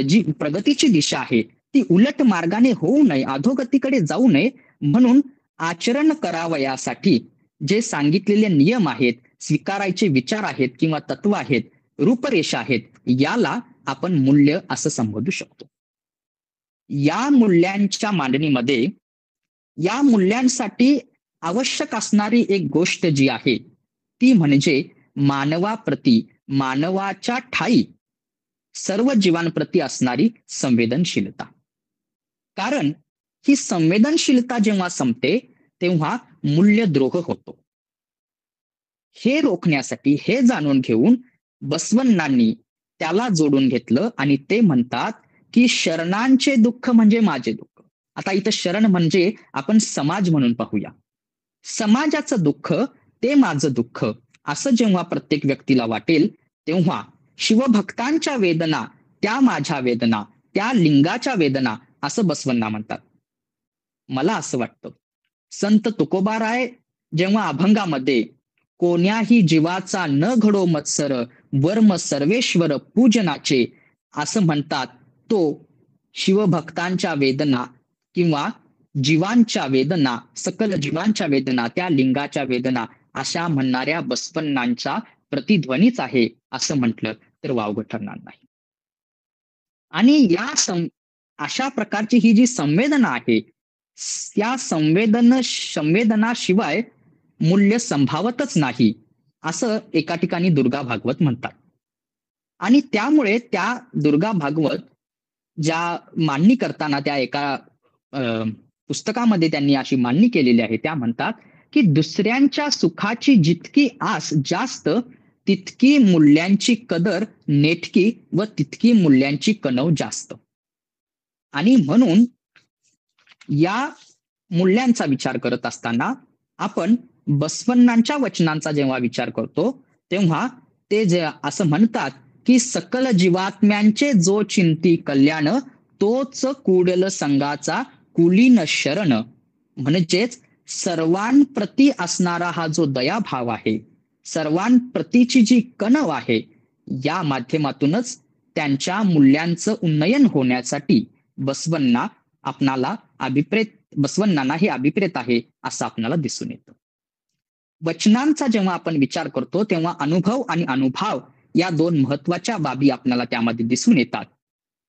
जी प्रगतीची दिशा आहे ती उलट मार्गाने होऊ नये, अधोगतीकडे जाऊ नये म्हणून आचरण करावयासाठी जे सांगितलेले नियम आहेत, स्वीकारायचे विचार आहेत किंवा तत्व आहेत, रूपरेषा आहेत, याला आपण मूल्य असं संबोधू शकतो. या मूल्यांच्या मांडणीमध्ये या मूल्यांसाठी आवश्यक असणारी एक गोष्ट जी आहे ती म्हणजे मानवाप्रती, मानवाच्या ठायी सर्व जीवांप्रती असणारी संवेदनशीलता. कारण ही संवेदनशीलता जेव्हा संपते तेव्हा मूल्यद्रोह होतो. हे रोखण्यासाठी, हे जाणून घेऊन बसवण्णांनी त्याला जोडून घेतलं आणि ते म्हणतात की शरणांचे दुःख म्हणजे माझे दुःख. आता इथं शरण म्हणजे आपण समाज म्हणून पाहूया. समाजाचं दुःख ते माझं दुःख असं जेव्हा प्रत्येक व्यक्तीला वाटेल तेव्हा शिवभक्तांच्या वेदना त्या माझ्या वेदना, त्या लिंगाच्या वेदना असं बसवण्णा म्हणतात. मला असं वाटतं संत तुकोबाराय जेव्हा अभंगामध्ये कोण्याही जीवाचा न घडो मत्सर वर्म सर्वेश्वर पूजनाचे असं म्हणतात, तो शिवभक्तांच्या वेदना किंवा जीवांच्या वेदना, सकल जीवांच्या वेदना, त्या लिंगाच्या वेदना अशा म्हणणाऱ्या बसवण्णांचा प्रतिध्वनीच आहे असं म्हटलं तर वावगं ठरणार नाही. आणि अशा प्रकारची ही जी संवेदना आहे त्या संवेदनाशिवाय मूल्य संभावतच नाही असं एका ठिकाणी दुर्गा भागवत म्हणतात. आणि त्यामुळे त्या दुर्गा भागवत ज्या मांडणी करताना त्या एका पुस्तकामध्ये त्यांनी अशी मांडणी केलेली आहे, त्या म्हणतात की दुसऱ्यांच्या सुखाची जितकी आस जास्त तितकी मूल्यांची कदर नेटकी व तितकी मूल्यांची कणव जास्त. आणि म्हणून या मूल्यांचा विचार करत असताना आपण बसवण्णांच्या वचनांचा जेव्हा विचार करतो तेव्हा ते जे असं म्हणतात की सकल जीवात्म्यांचे जो चिंती कल्याण तोच कुडल संघाचा कुलीन शरण. म्हणजेच सर्वांप्रती असणारा हा जो दयाभाव आहे, सर्वांप्रतीची जी कणव आहे, या माध्यमातूनच त्यांच्या मूल्यांचं उन्नयन होण्यासाठी बसवण्णांना हे अभिप्रेत आहे असं आपल्याला दिसून येतं. वचनांचा जेव्हा आपण विचार करतो तेव्हा अनुभव आणि अनुभाव या दोन महत्वाच्या बाबी आपल्याला त्यामध्ये दिसून येतात.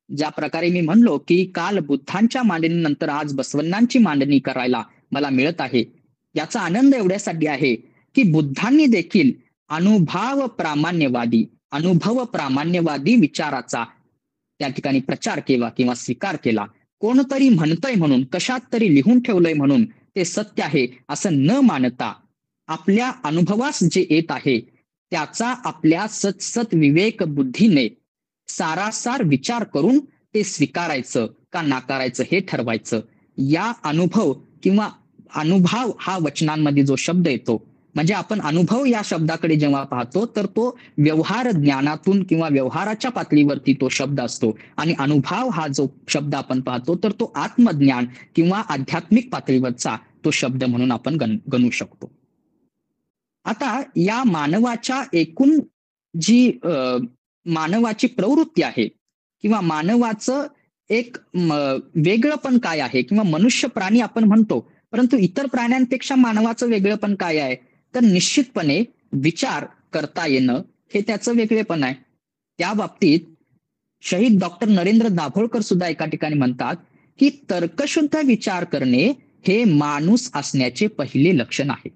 ज्या प्रकारे मी म्हणलो की काल बुद्धांच्या मांडणीनंतर आज बसवण्णांची मांडणी करायला मला मिळत आहे, याचा आनंद एवढ्यासाठी आहे की बुद्धांनी देखील अनुभव प्रामाण्यवादी विचाराचा त्या ठिकाणी प्रचार केला किंवा स्वीकार केला. कोणतरी म्हणतंय म्हणून, कशात तरी लिहून ठेवलंय म्हणून ते सत्य आहे असं न मानता आपल्या अनुभवास जे येत आहे त्याचा आपल्या सतसत विवेक बुद्धीने सारासार विचार करून ते स्वीकारायचं का नाकारायचं हे ठरवायचं. या अनुभव हा वचनांमध्ये जो शब्द येतो, म्हणजे आपण अनुभव या शब्दाकडे जेव्हा पाहतो तर तो व्यवहार ज्ञानातून किंवा व्यवहाराच्या पातळीवरती तो शब्द असतो, आणि अनुभव हा जो शब्द आपण पाहतो तर तो आत्मज्ञान किंवा आध्यात्मिक पातळीवरचा तो शब्द म्हणून आपण गणू शकतो. आता या मानवाच्या एकूण जी मानवाची प्रवृत्ती आहे किंवा मानवाचं एक वेगळंपण काय आहे, किंवा मनुष्य प्राणी आपण म्हणतो परंतु इतर प्राण्यांपेक्षा मानवाचं वेगळंपण काय आहे, तर निश्चितपणे विचार करता येणं हे त्याचं वेगळेपण आहे. त्या बाबतीत शहीद डॉक्टर नरेंद्र दाभोळकर सुद्धा एका ठिकाणी म्हणतात की तर्कशुद्ध विचार करणे हे माणूस असण्याचे पहिले लक्षण आहे.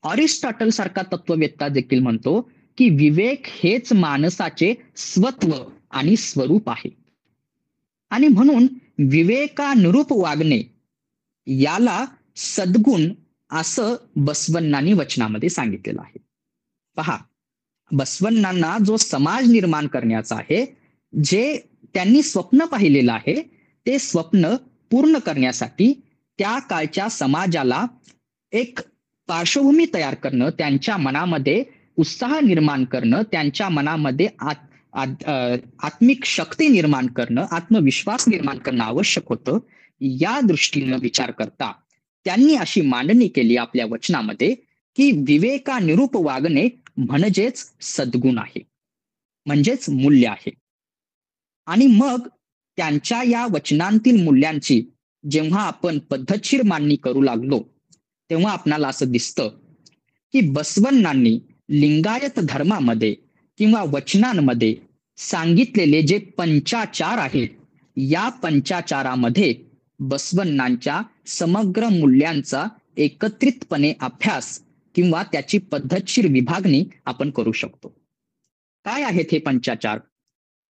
अरिस्टॉटल सारखा तत्ववेत्ता देखील म्हणतो की विवेक हेच माणसाचे स्वत्व आणि स्वरूप आहे. आणि म्हणून विवेकानुरूप वागणे याला सद्गुण असं बसवण्णांनी वचनामध्ये सांगितलेलं आहे. पहा, बसवण्णांना जो समाज निर्माण करण्याचा आहे, जे त्यांनी स्वप्न पाहिलेलं आहे, ते स्वप्न पूर्ण करण्यासाठी त्या काळच्या समाजाला एक पार्श्वभूमी तयार करणं, त्यांच्या मनामध्ये उत्साह निर्माण करणं, त्यांच्या मनामध्ये आत्मिक शक्ती निर्माण करणं, आत्मविश्वास निर्माण करणं आवश्यक होतं. या दृष्टीनं विचार करता त्यांनी अशी मांडणी केली आपल्या वचनामध्ये की विवेकानिरूप वागणे म्हणजेच सद्गुण आहे, म्हणजेच मूल्य आहे. आणि मग त्यांच्या या वचनांतील मूल्यांची जेव्हा आपण पद्धतशीर मांडणी करू लागलो, तेव्हा आपणाला असं दिसतं की बसवण्णांनी लिंगायत धर्मामध्ये किंवा वचनांमध्ये सांगितलेले जे पंचाचार आहेत, या पंचाचारामध्ये बसवण्णांच्या समग्र मूल्यांचा एकत्रितपणे अभ्यास किंवा त्याची पद्धतशीर विभागणी आपण करू शकतो. काय आहेत हे पंचाचार?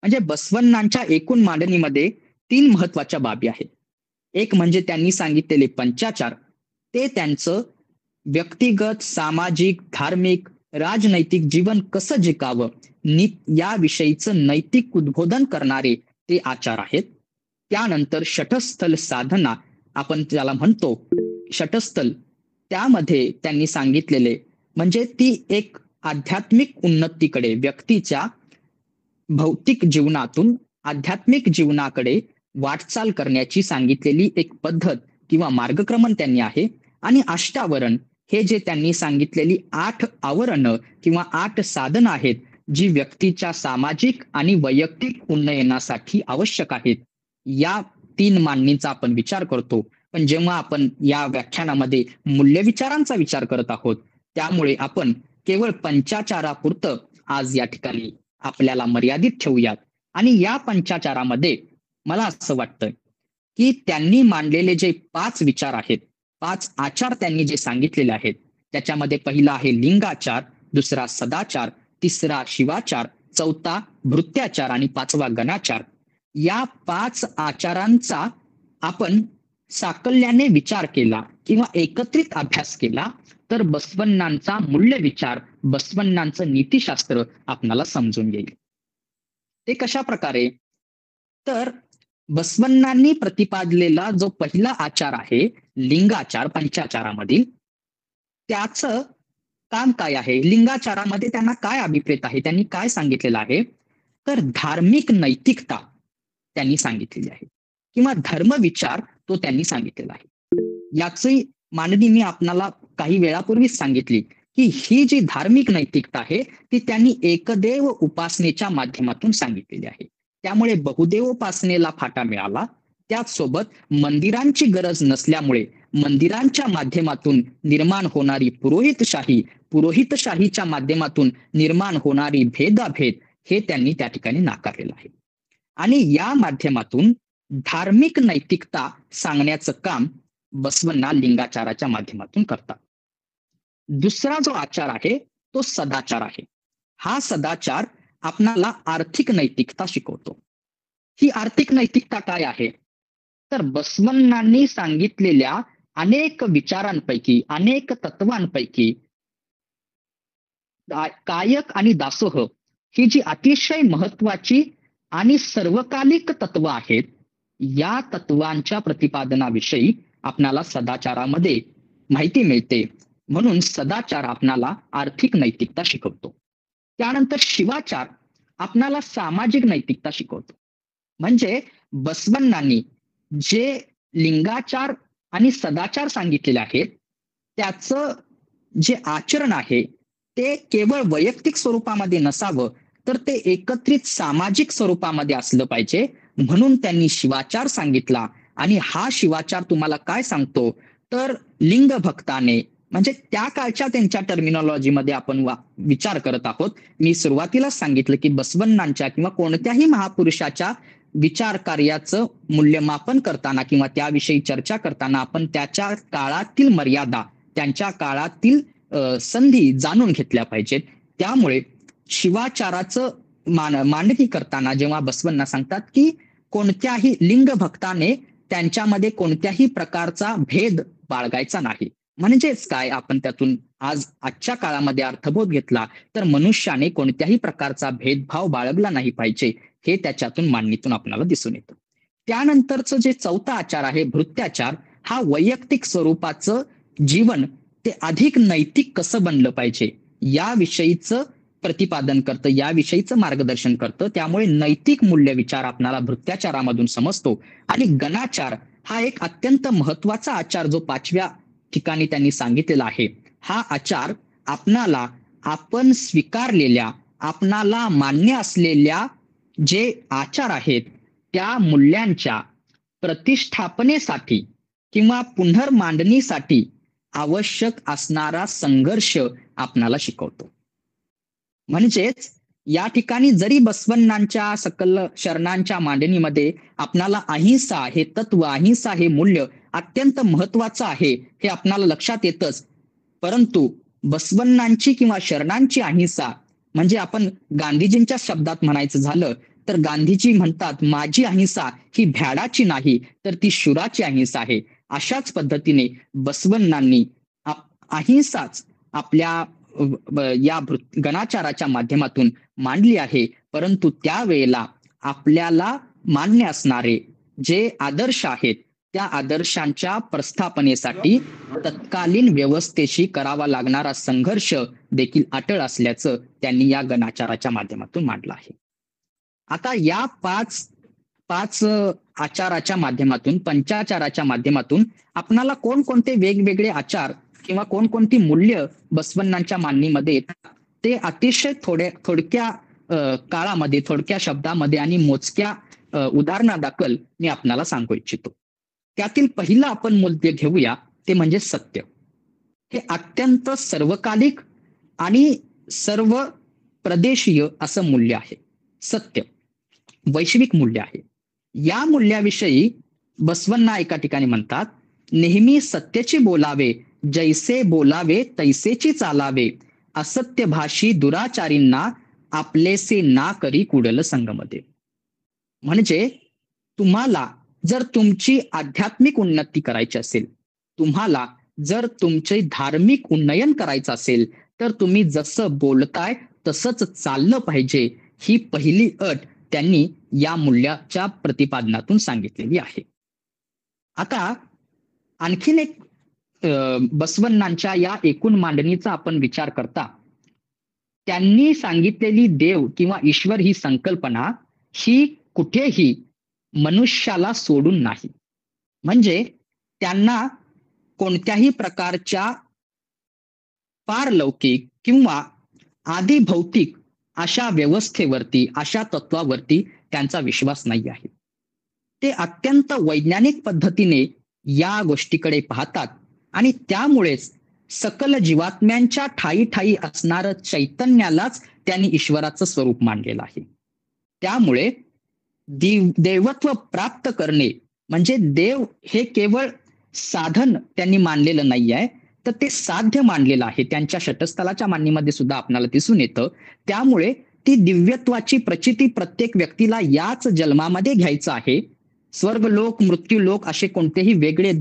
म्हणजे बसवण्णांच्या एकूण मांडणीमध्ये 3 महत्वाच्या बाबी आहेत. एक म्हणजे त्यांनी सांगितलेले पंचाचार, ते त्यांचं व्यक्तिगत, सामाजिक, धार्मिक, राजनैतिक जीवन कसं जिंकावं याविषयीचं नैतिक उद्बोधन करणारे ते आचार आहेत. त्यानंतर षटस्थल साधना आपण ज्याला म्हणतो, षटस्थल, त्यामध्ये त्यांनी सांगितलेले म्हणजे ती एक आध्यात्मिक उन्नतीकडे, व्यक्तीच्या भौतिक जीवनातून आध्यात्मिक जीवनाकडे वाटचाल करण्याची सांगितलेली एक पद्धत किंवा मार्गक्रमण त्यांनी आहे. आणि अष्टावरण हे जे त्यांनी सांगितलेली 8 आवरणं किंवा 8 साधनं आहेत, जी व्यक्तीच्या सामाजिक आणि वैयक्तिक उन्नयनासाठी आवश्यक आहेत. या 3 मांडणींचा आपण विचार करतो. पण जेव्हा आपण या व्याख्यानामध्ये मूल्यविचारांचा विचार करत आहोत, त्यामुळे आपण केवळ पंचाचारापुरतं आज या ठिकाणी आपल्याला मर्यादित ठेवूयात. आणि या पंचाचारामध्ये मला असं वाटतं की त्यांनी मांडलेले जे 5 विचार आहेत, 5 आचार त्यांनी जे सांगितलेले आहेत, त्याच्यामध्ये पहिला आहे लिंगाचार, दुसरा सदाचार, तिसरा शिवाचार, चौथा भृत्याचार आणि 5वा गणाचार. या 5 आचारांचा आपण साकल्याने विचार केला किंवा एकत्रित अभ्यास केला तर बसवण्णांचा मूल्य विचार, बसवण्णांचं नीतिशास्त्र आपल्याला समजून येईल. ते कशा प्रकारे? तर बसवण्णांनी प्रतिपादलेला जो पहिला आचार आहे लिंगाचार पंचाचारामधील, त्याचं काम काय आहे? लिंगाचारामध्ये त्यांना काय अभिप्रेत आहे, त्यांनी काय सांगितलेलं आहे? तर धार्मिक नैतिकता त्यांनी सांगितलेली आहे किंवा धर्मविचार तो त्यांनी सांगितलेला आहे. याची मांडणी मी आपणाला काही वेळापूर्वीच सांगितली की ही जी धार्मिक नैतिकता आहे ती त्यांनी एकदेव उपासनेच्या माध्यमातून सांगितलेली आहे. त्यामुळे बहुदेव उपासनेला फाटा मिळाला. त्याचसोबत मंदिरांची गरज नसल्यामुळे मंदिरांच्या माध्यमातून निर्माण होणारी पुरोहितशाहीच्या माध्यमातून निर्माण होणारी भेदाभेद हे त्यांनी त्या ठिकाणी नाकारलेलं आहे. आणि या माध्यमातून धार्मिक नैतिकता सांगण्याचं काम बसवण्णा लिंगाचाराच्या माध्यमातून करतात. दुसरा जो आचार आहे तो सदाचार आहे. हा सदाचार आपणाला आर्थिक नैतिकता शिकवतो. ही आर्थिक नैतिकता काय आहे? तर बसवण्णांनी सांगितलेल्या अनेक विचारांपैकी, अनेक तत्वांपैकी कायक आणि दासोह ही जी अतिशय महत्वाची आणि सर्वकालिक तत्व आहेत, या तत्वांच्या प्रतिपादनाविषयी आपणाला सदाचारामध्ये माहिती मिळते. म्हणून सदाचार आपणाला आर्थिक नैतिकता शिकवतो. त्यानंतर शिवाचार आपणाला सामाजिक नैतिकता शिकवतो. म्हणजे बसवण्णांनी जे लिंगाचार आणि सदाचार सांगितलेले आहेत, त्याचं जे आचरण आहे ते केवळ वैयक्तिक स्वरूपामध्ये नसावं, तर ते एकत्रित सामाजिक स्वरूपामध्ये असलं पाहिजे. म्हणून त्यांनी शिवाचार सांगितला. आणि हा शिवाचार तुम्हाला काय सांगतो? तर लिंग भक्ताने, म्हणजे त्या काळच्या त्यांच्या टर्मिनॉलॉजीमध्ये आपण विचार करत आहोत. मी सुरुवातीलाच सांगितलं की बसवण्णांच्या किंवा कोणत्याही महापुरुषाच्या विचार कार्याचं मूल्यमापन करताना किंवा त्याविषयी चर्चा करताना आपण त्याच्या काळातील मर्यादा, त्यांच्या काळातील संधी जाणून घेतल्या पाहिजेत. त्यामुळे शिवाचाराचं मांडणी करताना जेव्हा बसवण्णा सांगतात की कोणत्याही लिंग भक्ताने त्यांच्यामध्ये कोणत्याही प्रकारचा भेद बाळगायचा नाही. म्हणजेच काय आपण त्यातून आजच्या काळामध्ये अर्थबोध घेतला तर मनुष्याने कोणत्याही प्रकारचा भेदभाव बाळगला नाही पाहिजे, हे त्याच्यातून मांडणीतून आपल्याला दिसून येतं. त्यानंतरचं जे चौथा आचार आहे भृत्याचार, हा वैयक्तिक स्वरूपाचं जीवन ते अधिक नैतिक कसं बनलं पाहिजे याविषयीचं प्रतिपादन करतं, याविषयीचं मार्गदर्शन करतं. त्यामुळे नैतिक मूल्य विचार आपल्याला भृत्याचारामधून समजतो. आणि गणाचार हा एक अत्यंत महत्वाचा आचार जो 5व्या ठिकाणी त्यांनी सांगितलेला आहे. हा आचार आपणाला आपण स्वीकारलेल्या, आपणाला मान्य असलेल्या जे आचार आहेत त्या मूल्यांच्या प्रतिष्ठापनेसाठी किंवा पुनर्मांडणीसाठी आवश्यक असणारा संघर्ष आपणाला शिकवतो. म्हणजेच या ठिकाणी जरी बसवण्णांच्या सकल शरणांच्या मांडणीमध्ये आपणाला अहिंसा हे तत्व, अहिंसा हे मूल्य अत्यंत महत्वाचं आहे हे आपणाला लक्षात येतच, परंतु बसवण्णांची किंवा शरणांची अहिंसा म्हणजे आपण गांधीजींच्या शब्दात म्हणायचं झालं तर गांधीजी म्हणतात, माझी अहिंसा ही भ्याडाची नाही तर ती शूराची अहिंसा आहे. अशाच पद्धतीने बसवण्णांनी अहिंसाच आपल्या या गणाचाराच्या माध्यमातून मांडली आहे. परंतु त्यावेळेला आपल्याला मान्य असणारे जे आदर्श आहेत त्या आदर्शांच्या प्रस्थापनेसाठी तत्कालीन व्यवस्थेशी करावा लागणारा संघर्ष देखील अटळ असल्याचं त्यांनी या गणाचाराच्या माध्यमातून मांडलं आहे. आता या पाच आचाराच्या माध्यमातून, पंचाचाराच्या माध्यमातून आपणाला कोणकोणते वेगवेगळे आचार किंवा कोणकोणती मूल्य बसवण्णांच्या मांडणीमध्ये येतात ते अतिशय थोडक्या काळामध्ये, थोडक्या शब्दामध्ये आणि मोजक्या उदाहरणादाखल मी आपणाला सांगू इच्छितो. त्यातील पहिलं आपण मूल्य घेऊया ते म्हणजे सत्य. हे अत्यंत सर्वकालिक आणि सर्व प्रदेशीय असं मूल्य आहे. सत्य वैश्विक मूल्य आहे. या मूल्याविषयी बसवण्णा एका ठिकाणी म्हणतात, नेहमी सत्यची बोलावे, जैसे बोलावे तैसेची चालावे, असत्य भाषी दुराचारींना आपलेसे ना करी कुडल संगमध्ये. म्हणजे तुम्हाला जर तुमची आध्यात्मिक उन्नती करायची असेल, तुम्हाला जर तुमचे धार्मिक उन्नयन करायचं असेल तर तुम्ही जसं बोलताय तसंच चाललं पाहिजे, ही पहिली अट त्यांनी या मूल्याच्या प्रतिपादनातून सांगितलेली आहे. आता आणखीन एक बसवण्णांच्या या एकूण मांडणीचा आपण विचार करता त्यांनी सांगितलेली देव किंवा ईश्वर ही संकल्पना ही कुठेही मनुष्याला सोडून नाही. म्हणजे त्यांना कोणत्याही प्रकारच्या पारलौकिक किंवा आदिभौतिक अशा व्यवस्थेवरती, अशा तत्वावरती त्यांचा विश्वास नाही आहे. ते अत्यंत वैज्ञानिक पद्धतीने या गोष्टीकडे पाहतात आणि त्यामुळेच सकल जीवात्म्यांच्या ठायी ठायी असणारं चैतन्यालाच त्यांनी ईश्वराचं स्वरूप मानलेलं आहे. त्यामुळे देवत्व प्राप्त करणे म्हणजे देव हे केवळ साधन त्यांनी मानलेलं नाही आहे, तर ते साध्य मानलेलं आहे. त्यांच्या षटस्थलाच्या मांडणीमध्ये सुद्धा आपल्याला दिसून येतं. त्यामुळे ती दिव्यत्वाची प्रचिती प्रत्येक व्यक्तीला याच जन्मामध्ये घ्यायचं आहे. स्वर्गलोक, मृत्यूलोक असे कोणतेही वेगळे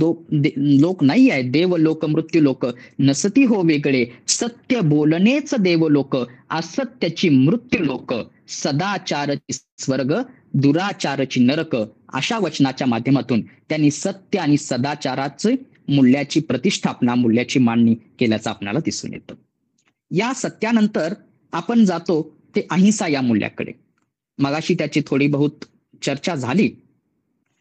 लोक नाही आहेत. देवलोक, मृत्यूलोक नसती हो वेगळे, सत्य बोलणेच देवलोक, असत्याची मृत्यूलोक, सदाचारची स्वर्ग, दुराचारची नरक. अशा वचनाच्या माध्यमातून त्यांनी सत्य आणि सदाचाराचे मूल्याची प्रतिष्ठापना, मूल्याची मांडणी केल्याचं आपल्याला दिसून येतं. या सत्यानंतर आपण जातो ते अहिंसा या मूल्याकडे. मगाशी त्याची थोडी बहुत चर्चा झाली,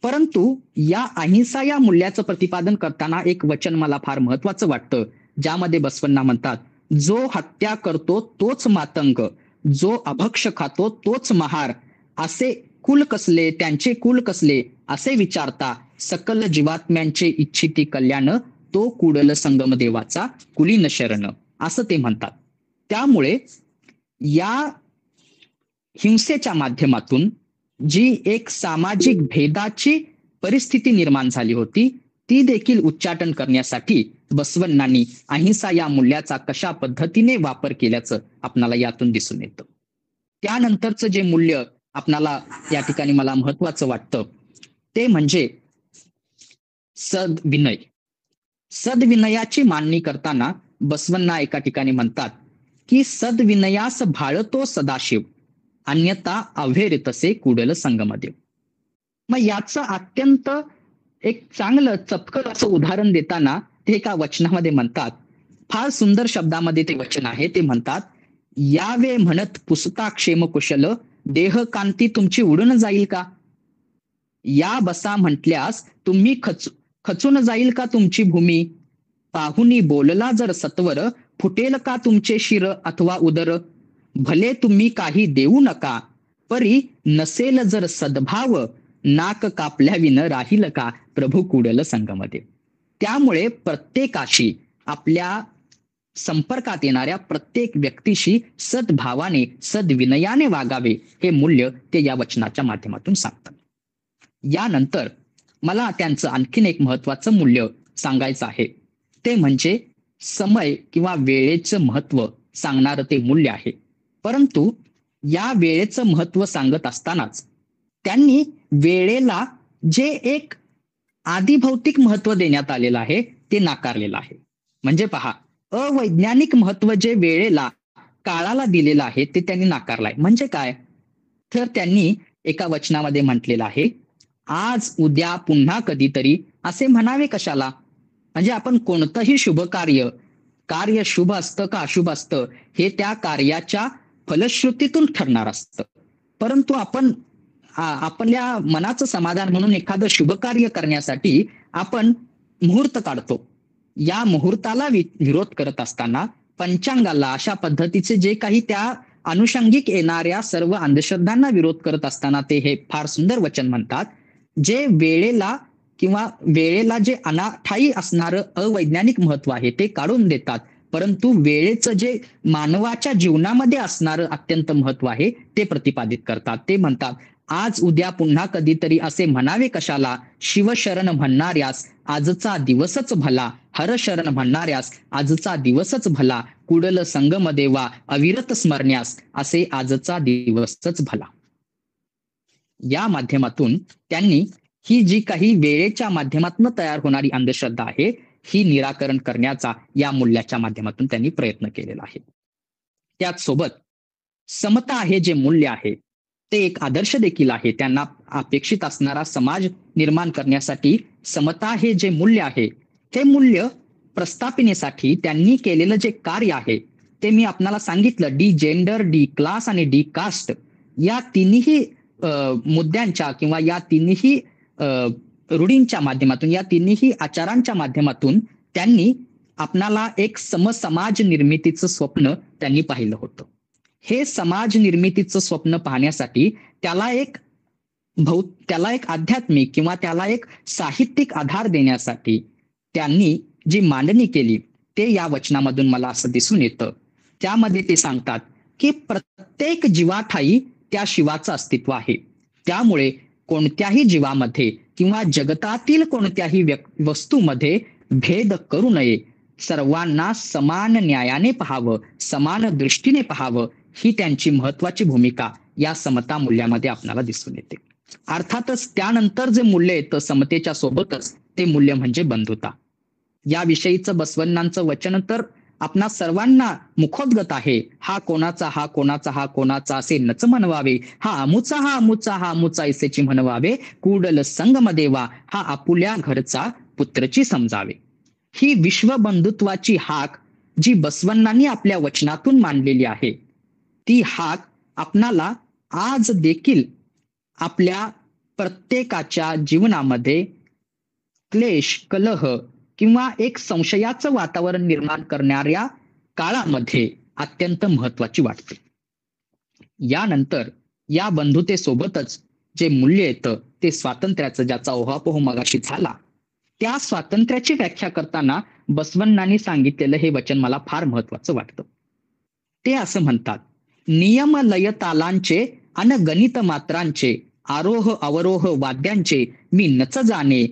परंतु या अहिंसा या मूल्याचं प्रतिपादन करताना एक वचन मला फार महत्वाचं वाटतं, ज्यामध्ये बसवण्णा म्हणतात, जो हत्या करतो तोच मातंग, जो अभक्ष खातो तोच महार, असे कुल कसले, त्यांचे कुल कसले असे विचारता, सकल जीवात्म्यांचे इच्छिती कल्याण, तो कुडल संगम देवाचा कुलीन शरण, असं ते म्हणतात. त्यामुळे या हिंसेच्या माध्यमातून जी एक सामाजिक भेदाची परिस्थिती निर्माण झाली होती ती देखील उच्चाटन करण्यासाठी बसवण्णांनी अहिंसा या मूल्याचा कशा पद्धतीने वापर केल्याचं आपणाला यातून दिसून येतं. त्यानंतरचं जे मूल्य आपणाला या ठिकाणी मला महत्वाचं वाटतं ते म्हणजे सद्विनय. सद्विनयाची मांडणी करताना बसवण्णा एका ठिकाणी म्हणतात की सद्विनयास भाळतो सदाशिव, अन्यथा अव्हेर तसे कुडल संगमदेव. मग याचं अत्यंत एक चांगलं चपखल असं उदाहरण देताना ते एका वचनामध्ये म्हणतात, फार सुंदर शब्दामध्ये ते वचन आहे. ते म्हणतात, यावे म्हणत पुसता क्षेम कुशल, देह कांती तुमची उडून जाईल का? या बसा म्हटल्यास तुम्ही खचून जाईल का तुमची भूमी? पाहुनी बोलला जर सत्वर, फुटेल का तुमचे शिर अथवा उदर? भले तुम्ही काही देऊ नका, परी नसेल जर सद्भाव, नाक कापल्याविन राहील का प्रभू कुडल संगमदेव. त्यामुळे प्रत्येकाशी, आपल्या संपर्कात येणाऱ्या प्रत्येक व्यक्तीशी सद्भावाने, सद्विनयाने वागावे, हे मूल्य ते या वचनाच्या माध्यमातून सांगतात. यानंतर मला त्यांचं आणखीन एक महत्वाचं मूल्य सांगायचं आहे. ते म्हणजे समय किंवा वेळेचं महत्व सांगणारं ते मूल्य आहे. परंतु या वेळेचं महत्व सांगत असतानाच त्यांनी वेळेला जे एक आदिभौतिक महत्व देण्यात आलेलं आहे ते नाकारलेलं आहे. म्हणजे पहा, अवैज्ञानिक महत्व जे वेळेला, काळाला दिलेलं आहे ते त्यांनी नाकारलंय. म्हणजे काय? तर त्यांनी एका वचनामध्ये म्हटलेलं आहे, आज उद्या पुन्हा कधीतरी असे म्हणावे कशाला? म्हणजे आपण कोणतंही शुभ कार्य शुभ असतं का अशुभ असतं हे त्या कार्याच्या फलश्रुतीतून ठरणार असतं. परंतु आपण आपल्या मनाचं समाधान म्हणून एखादं शुभ कार्य करण्यासाठी आपण मुहूर्त काढतो. या मुहूर्ताला विरोध करत असताना, पंचांगाला, अशा पद्धतीचे जे काही त्या अनुषंगिक येणाऱ्या सर्व अंधश्रद्धांना विरोध करत असताना ते हे फार सुंदर वचन म्हणतात, जे वेळेला जे अनाठायी असणारं अवैज्ञानिक महत्व आहे ते काढून देतात, परंतु वेळेचं जे मानवाच्या जीवनामध्ये असणारं अत्यंत महत्व आहे ते प्रतिपादित करतात. ते म्हणतात, आज उद्या पुन्हा कधीतरी असे म्हणावे कशाला? शिवशरण म्हणणाऱ्यास आजचा दिवसच भला, हरशरण म्हणणाऱ्यास आजचा दिवसच भला, कुडल संगमदेवा अविरत स्मरण्यास असे आजचा दिवसच भला. या माध्यमातून त्यांनी ही जी काही वेळेच्या माध्यमातून तयार होणारी अंधश्रद्धा आहे ही निराकरण करण्याचा या मूल्याच्या माध्यमातून त्यांनी प्रयत्न केलेला आहे. त्याचसोबत समता हे जे मूल्य आहे ते एक आदर्श देखील आहे. त्यांना अपेक्षित असणारा समाज निर्माण करण्यासाठी समता हे जे मूल्य आहे, हे मूल्य प्रस्थापनेसाठी त्यांनी केलेलं जे कार्य आहे ते मी आपल्याला सांगितलं. डी जेंडर, डी क्लास आणि डी कास्ट या तिन्ही मुद्द्यांच्या किंवा या तिन्ही रूढींच्या माध्यमातून, या तिन्ही आचारांच्या माध्यमातून त्यांनी आपणाला एक समसमाज निर्मितीचं स्वप्न त्यांनी पाहिलं होतं. हे समाज निर्मितीचं स्वप्न पाहण्यासाठी त्याला एक आध्यात्मिक किंवा त्याला एक साहित्यिक आधार देण्यासाठी त्यांनी जी मांडणी केली ते या वचनामधून मला असं दिसून येतं. त्यामध्ये ते सांगतात की प्रत्येक जीवाठायी त्या शिवाचं अस्तित्व आहे. त्यामुळे कोणत्याही जीवामध्ये किंवा जगतातील कोणत्याही वस्तूमध्ये भेद करू नये. सर्वांना समान न्यायाने पाहावं, समान दृष्टीने पाहावं, ही त्यांची महत्वाची भूमिका या समता मूल्यामध्ये आपल्याला दिसून येते. अर्थातच त्यानंतर जे मूल्य येतं समतेच्या सोबतच ते मूल्य म्हणजे बंधुता. याविषयीचं बसवण्णांचं वचन तर आपणा सर्वांना मुखोद्गत आहे. हा कोणाचा, हा कोणाचा, हा कोणाचा असे नच म्हणवावे, हा अमुचा, हा अमुचा, हा अमुचा ऐसेची म्हणवावे, कुडल संगमदेवा हा आपुल्या घरचा पुत्रची समजावे. ही विश्वबंधुत्वाची हाक जी बसवण्णांनी आपल्या वचनातून मांडलेली आहे, ती हाक आपणाला आज देखील आपल्या प्रत्येकाच्या जीवनामध्ये क्लेश, कलह किंवा एक संशयाचं वातावरण निर्माण करणाऱ्या काळामध्ये अत्यंत महत्वाची वाटते. यानंतर या बंधुतेसोबतच जे मूल्य येतं ते स्वातंत्र्याचं, ज्याचा ओहापोह मगाशी झाला, त्या स्वातंत्र्याची व्याख्या करताना बसवण्णांनी सांगितलेलं हे वचन मला फार महत्वाचं वाटतं. ते असं म्हणतात, नियम लय तालांचे अन गणित मात्रांचे, आरोह अवरोह वाद्यांचे मी नच जाणे,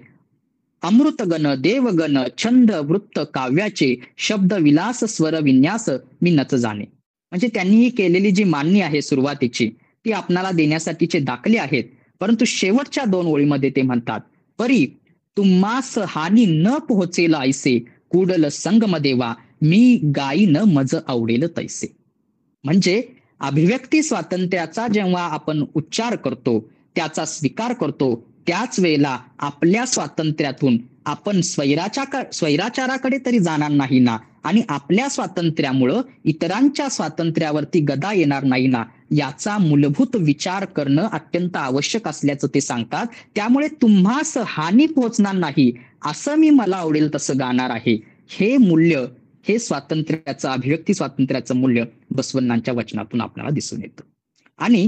अमृतगण देवगण छंद वृत्त काव्याचे, शब्द विलास स्वर विन्यास मी नच जाणे. म्हणजे त्यांनी ही केलेली जी मांडणी आहे सुरुवातीची ती आपणाला देण्यासाठीचे दाखले आहेत. परंतु शेवटच्या 2 ओळीमध्ये ते म्हणतात, परी तुम्हास हानी न पोहोचेल ऐसे कुडल संगमदेवा मी गायीनं मज आवडेल तैसे. म्हणजे अभिव्यक्ती स्वातंत्र्याचा जेव्हा आपण उच्चार करतो, त्याचा स्वीकार करतो, त्याच वेळेला आपल्या स्वातंत्र्यातून आपण स्वैराचाराकडे तरी जाणार नाही ना, आणि आपल्या स्वातंत्र्यामुळं इतरांच्या स्वातंत्र्यावरती गदा येणार नाही ना, याचा मूलभूत विचार करणं अत्यंत आवश्यक असल्याचं ते सांगतात. त्यामुळे तुम्हास हानी पोहोचणार नाही असं मी मला आवडेल तसं गाणार आहे. हे मूल्य, हे स्वातंत्र्याचं, अभिव्यक्ती स्वातंत्र्याचं मूल्य बसवण्णांच्या वचनातून आपल्याला दिसून येतं. आणि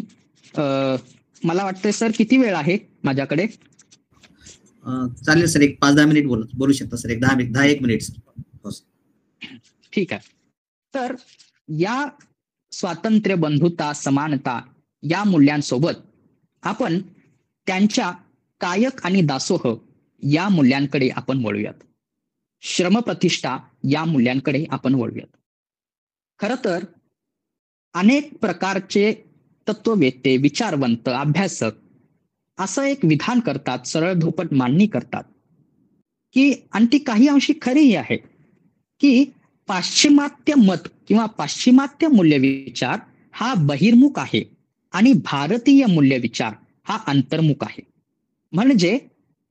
मला वाटतंय सर किती वेळ आहे माझ्याकडे? चालेल सर, एक 5-10 मिनिट बोलू शकता सर, एक 10-1 मिनिट सर. ठीक आहे. तर या स्वातंत्र्य, बंधुता, समानता या मूल्यांसोबत आपण त्यांच्या कायक आणि दासोह या मूल्यांकडे आपण वळूयात. श्रमप्रतिष्ठा या मूल्यांकडे आपण वळूयात. खरं तर अनेक प्रकारचे तत्ववेत्ते, विचारवंत, अभ्यासक असं एक विधान करतात, सरळ धोपट मांडणी करतात की, आणि ती काही अंशी खरीही आहे, की पाश्चिमात्य मत किंवा पाश्चिमात्य मूल्यविचार हा बहिर्मुख आहे आणि भारतीय मूल्यविचार हा अंतर्मुख आहे. म्हणजे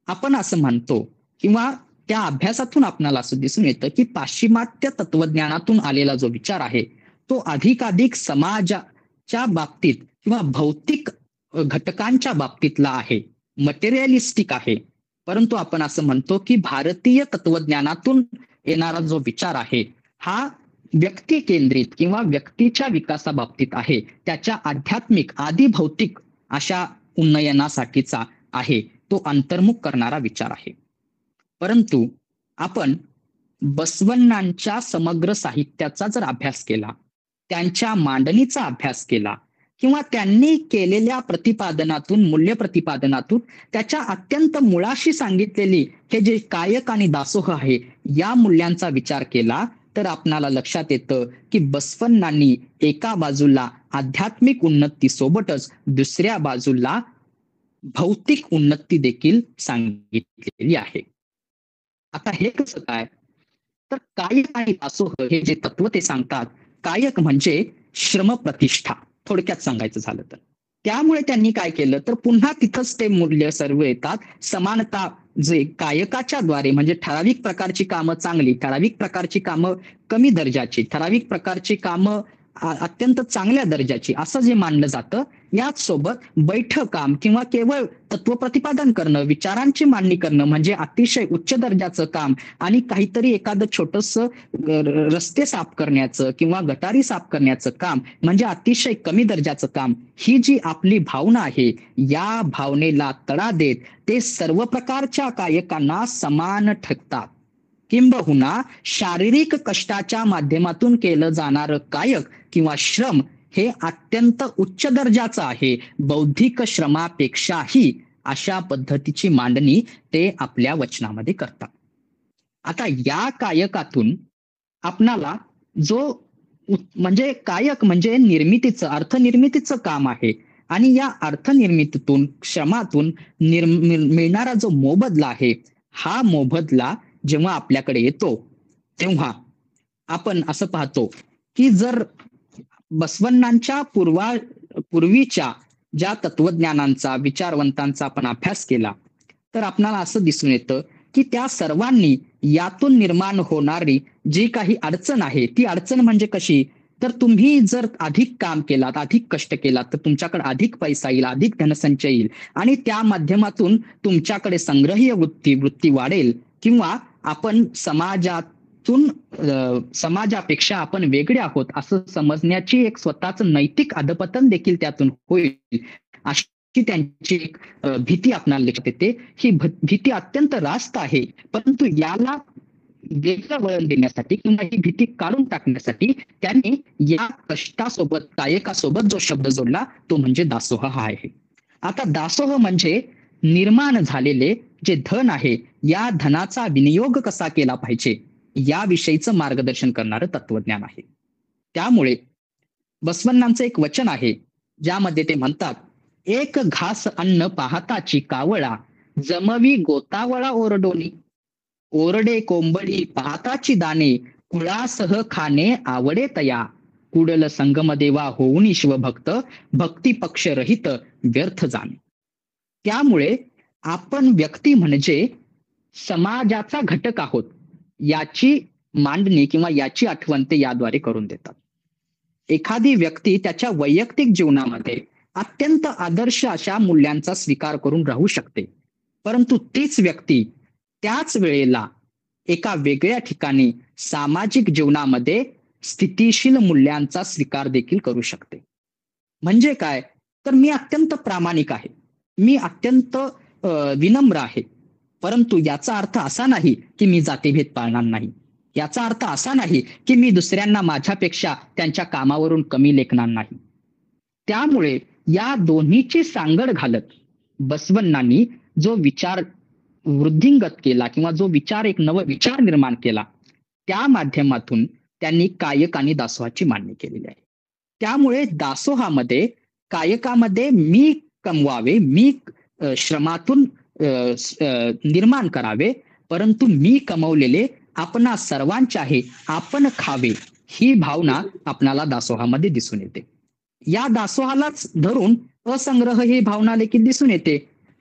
आपण असं म्हणतो किंवा त्या अभ्यासातून आपल्याला असं दिसून येतं की पाश्चिमात्य तत्वज्ञानातून आलेला जो विचार आहे तो अधिकाधिक समाजाच्या बाबतीत किंवा भौतिक घटकांच्या बाबतीतला आहे, मटेरियलिस्टिक आहे. परंतु आपण असं म्हणतो की भारतीय तत्वज्ञानातून येणारा जो विचार आहे हा व्यक्ती केंद्रित किंवा व्यक्तीच्या विकासाबाबतीत आहे, त्याच्या आध्यात्मिक, आधी भौतिक अशा उन्नयनासाठीचा आहे, तो अंतर्मुख करणारा विचार आहे. परंतु आपण बसवण्णांच्या समग्र साहित्याचा जर अभ्यास केला, त्यांच्या मांडणीचा अभ्यास केला किंवा त्यांनी केलेल्या प्रतिपादनातून, मूल्य प्रतिपादनातून त्याच्या अत्यंत मुळाशी सांगितलेली हे जे कायक आणि दासोह आहे या मूल्यांचा विचार केला, तर आपणाला लक्षात येतं की बसवण्णांनी एका बाजूला आध्यात्मिक उन्नती सोबतच दुसऱ्या बाजूला भौतिक उन्नती देखील सांगितलेली आहे. आता हे कसं काय? तर कायक आणि दासोह हे जे तत्व ते सांगतात, कायक म्हणजे श्रमप्रतिष्ठा, थोडक्यात सांगायचं झालं तर. त्यामुळे त्यांनी काय केलं तर पुन्हा तिथंच ते मूल्य सर्व येतात. समानता जे कायकाच्या द्वारे, म्हणजे ठराविक प्रकारची कामं चांगली, ठराविक प्रकारची कामं कमी दर्जाची, ठराविक प्रकारची कामं अत्यंत चांगल्या दर्जाची, असं जे मानलं जातं, याच सोबत बैठ काम किंवा केवळ तत्व प्रतिपादन करणं, विचारांची मांडणी करणं म्हणजे अतिशय उच्च दर्जाचं काम, आणि काहीतरी एखादं छोटंसं रस्ते साफ करण्याचं किंवा गटारी साफ करण्याचं काम म्हणजे अतिशय कमी दर्जाचं काम, ही जी आपली भावना आहे या भावनेला तडा देत ते सर्व प्रकारच्या कायकांना समान ठरतात. किंबहुना शारीरिक कष्टाच्या माध्यमातून केलं जाणारं कायक किंवा श्रम हे अत्यंत उच्च दर्जाचं आहे, बौद्धिक श्रमापेक्षाही, अशा पद्धतीची मांडणी ते आपल्या वचनामध्ये करतात. आता या कायकातून आपणाला जो म्हणजे कायक म्हणजे निर्मितीचं, अर्थनिर्मितीचं काम आहे, आणि या अर्थनिर्मितीतून, श्रमातून मिळणारा जो मोबदला आहे, हा मोबदला जेव्हा आपल्याकडे येतो तेव्हा आपण असं पाहतो की जर बसवण्णांच्या पूर्वीच्या ज्या तत्वज्ञानांचा, विचारवंतांचा आपण अभ्यास केला, तर आपल्याला असं दिसून येतं की त्या सर्वांनी यातून निर्माण होणारी जी काही अडचण आहे, ती अडचण म्हणजे कशी, तर तुम्ही जर अधिक काम केलात, अधिक कष्ट केलात, तर तुमच्याकडे अधिक पैसा येईल, अधिक धनसंचय येईल, आणि त्या माध्यमातून तुमच्याकडे संग्रहीय वृत्ती वाढेल, किंवा आपण समाजापेक्षा आपण वेगळे आहोत असं समजण्याची एक स्वतःचं नैतिक अधपतन देखील त्यातून होईल, अशी त्यांची एक भीती आपल्याला लक्षात येते. ही भीती अत्यंत रास्त आहे, परंतु याला वेगळं वळण देण्यासाठी किंवा ही भीती काढून टाकण्यासाठी त्यांनी या कष्टासोबत, कायकासोबत जो शब्द जोडला तो म्हणजे दासोह हा आहे. आता दासोह म्हणजे निर्माण झालेले जे धन आहे, या धनाचा विनियोग कसा केला पाहिजे याविषयीचं मार्गदर्शन करणारं तत्वज्ञान आहे. त्यामुळे बसवण्णांचं एक वचन आहे ज्यामध्ये ते म्हणतात, एक घास अन्न पाहताची कावळा, जमवी गोतावळा ओरडोनी, ओरडे कोंबडी पाहताची दाणे, कुळासह खाणे आवडे तया, कुडल संगम देवा होऊन शिवभक्त, भक्ती पक्ष रहित व्यर्थ जाणे. त्यामुळे आपण व्यक्ती म्हणजे समाजाचा घटक आहोत याची मांडणी किंवा याची आठवण ते याद्वारे करून देतात. एखादी व्यक्ती त्याच्या वैयक्तिक जीवनामध्ये अत्यंत आदर्श अशा मूल्यांचा स्वीकार करून राहू शकते, परंतु तीच व्यक्ती त्याच वेळेला एका वेगळ्या ठिकाणी सामाजिक जीवनामध्ये स्थितीशील मूल्यांचा स्वीकार देखील करू शकते. म्हणजे काय, तर मी अत्यंत प्रामाणिक आहे, मी अत्यंत विनम्र आहे, परंतु याचा अर्थ असा नाही की मी जातीभेद पाळणार नाही. याचा अर्थ असा नाही की मी दुसऱ्यांना माझ्यापेक्षा त्यांच्या कामावरून कमी लेखणार नाही. त्यामुळे या दोन्हीची सांगड घालत बसवण्णांनी जो विचार वृद्धिंगत केला किंवा जो विचार एक नव विचार निर्माण केला, त्या माध्यमातून त्यांनी कायक आणि दासोहाची मांडणी केलेली आहे. त्यामुळे दासोहामध्ये कायकामध्ये मी कमवावे, मी श्रमातून निर्माण करावे, परंतु मी कमवलेले आपणा सर्वांचे आहे, आपण खावे, ही भावना आपणाला दासोहामध्ये दिसून येते. या दासोहालाच धरून असंग्रह ही भावना देखील दिसून येते.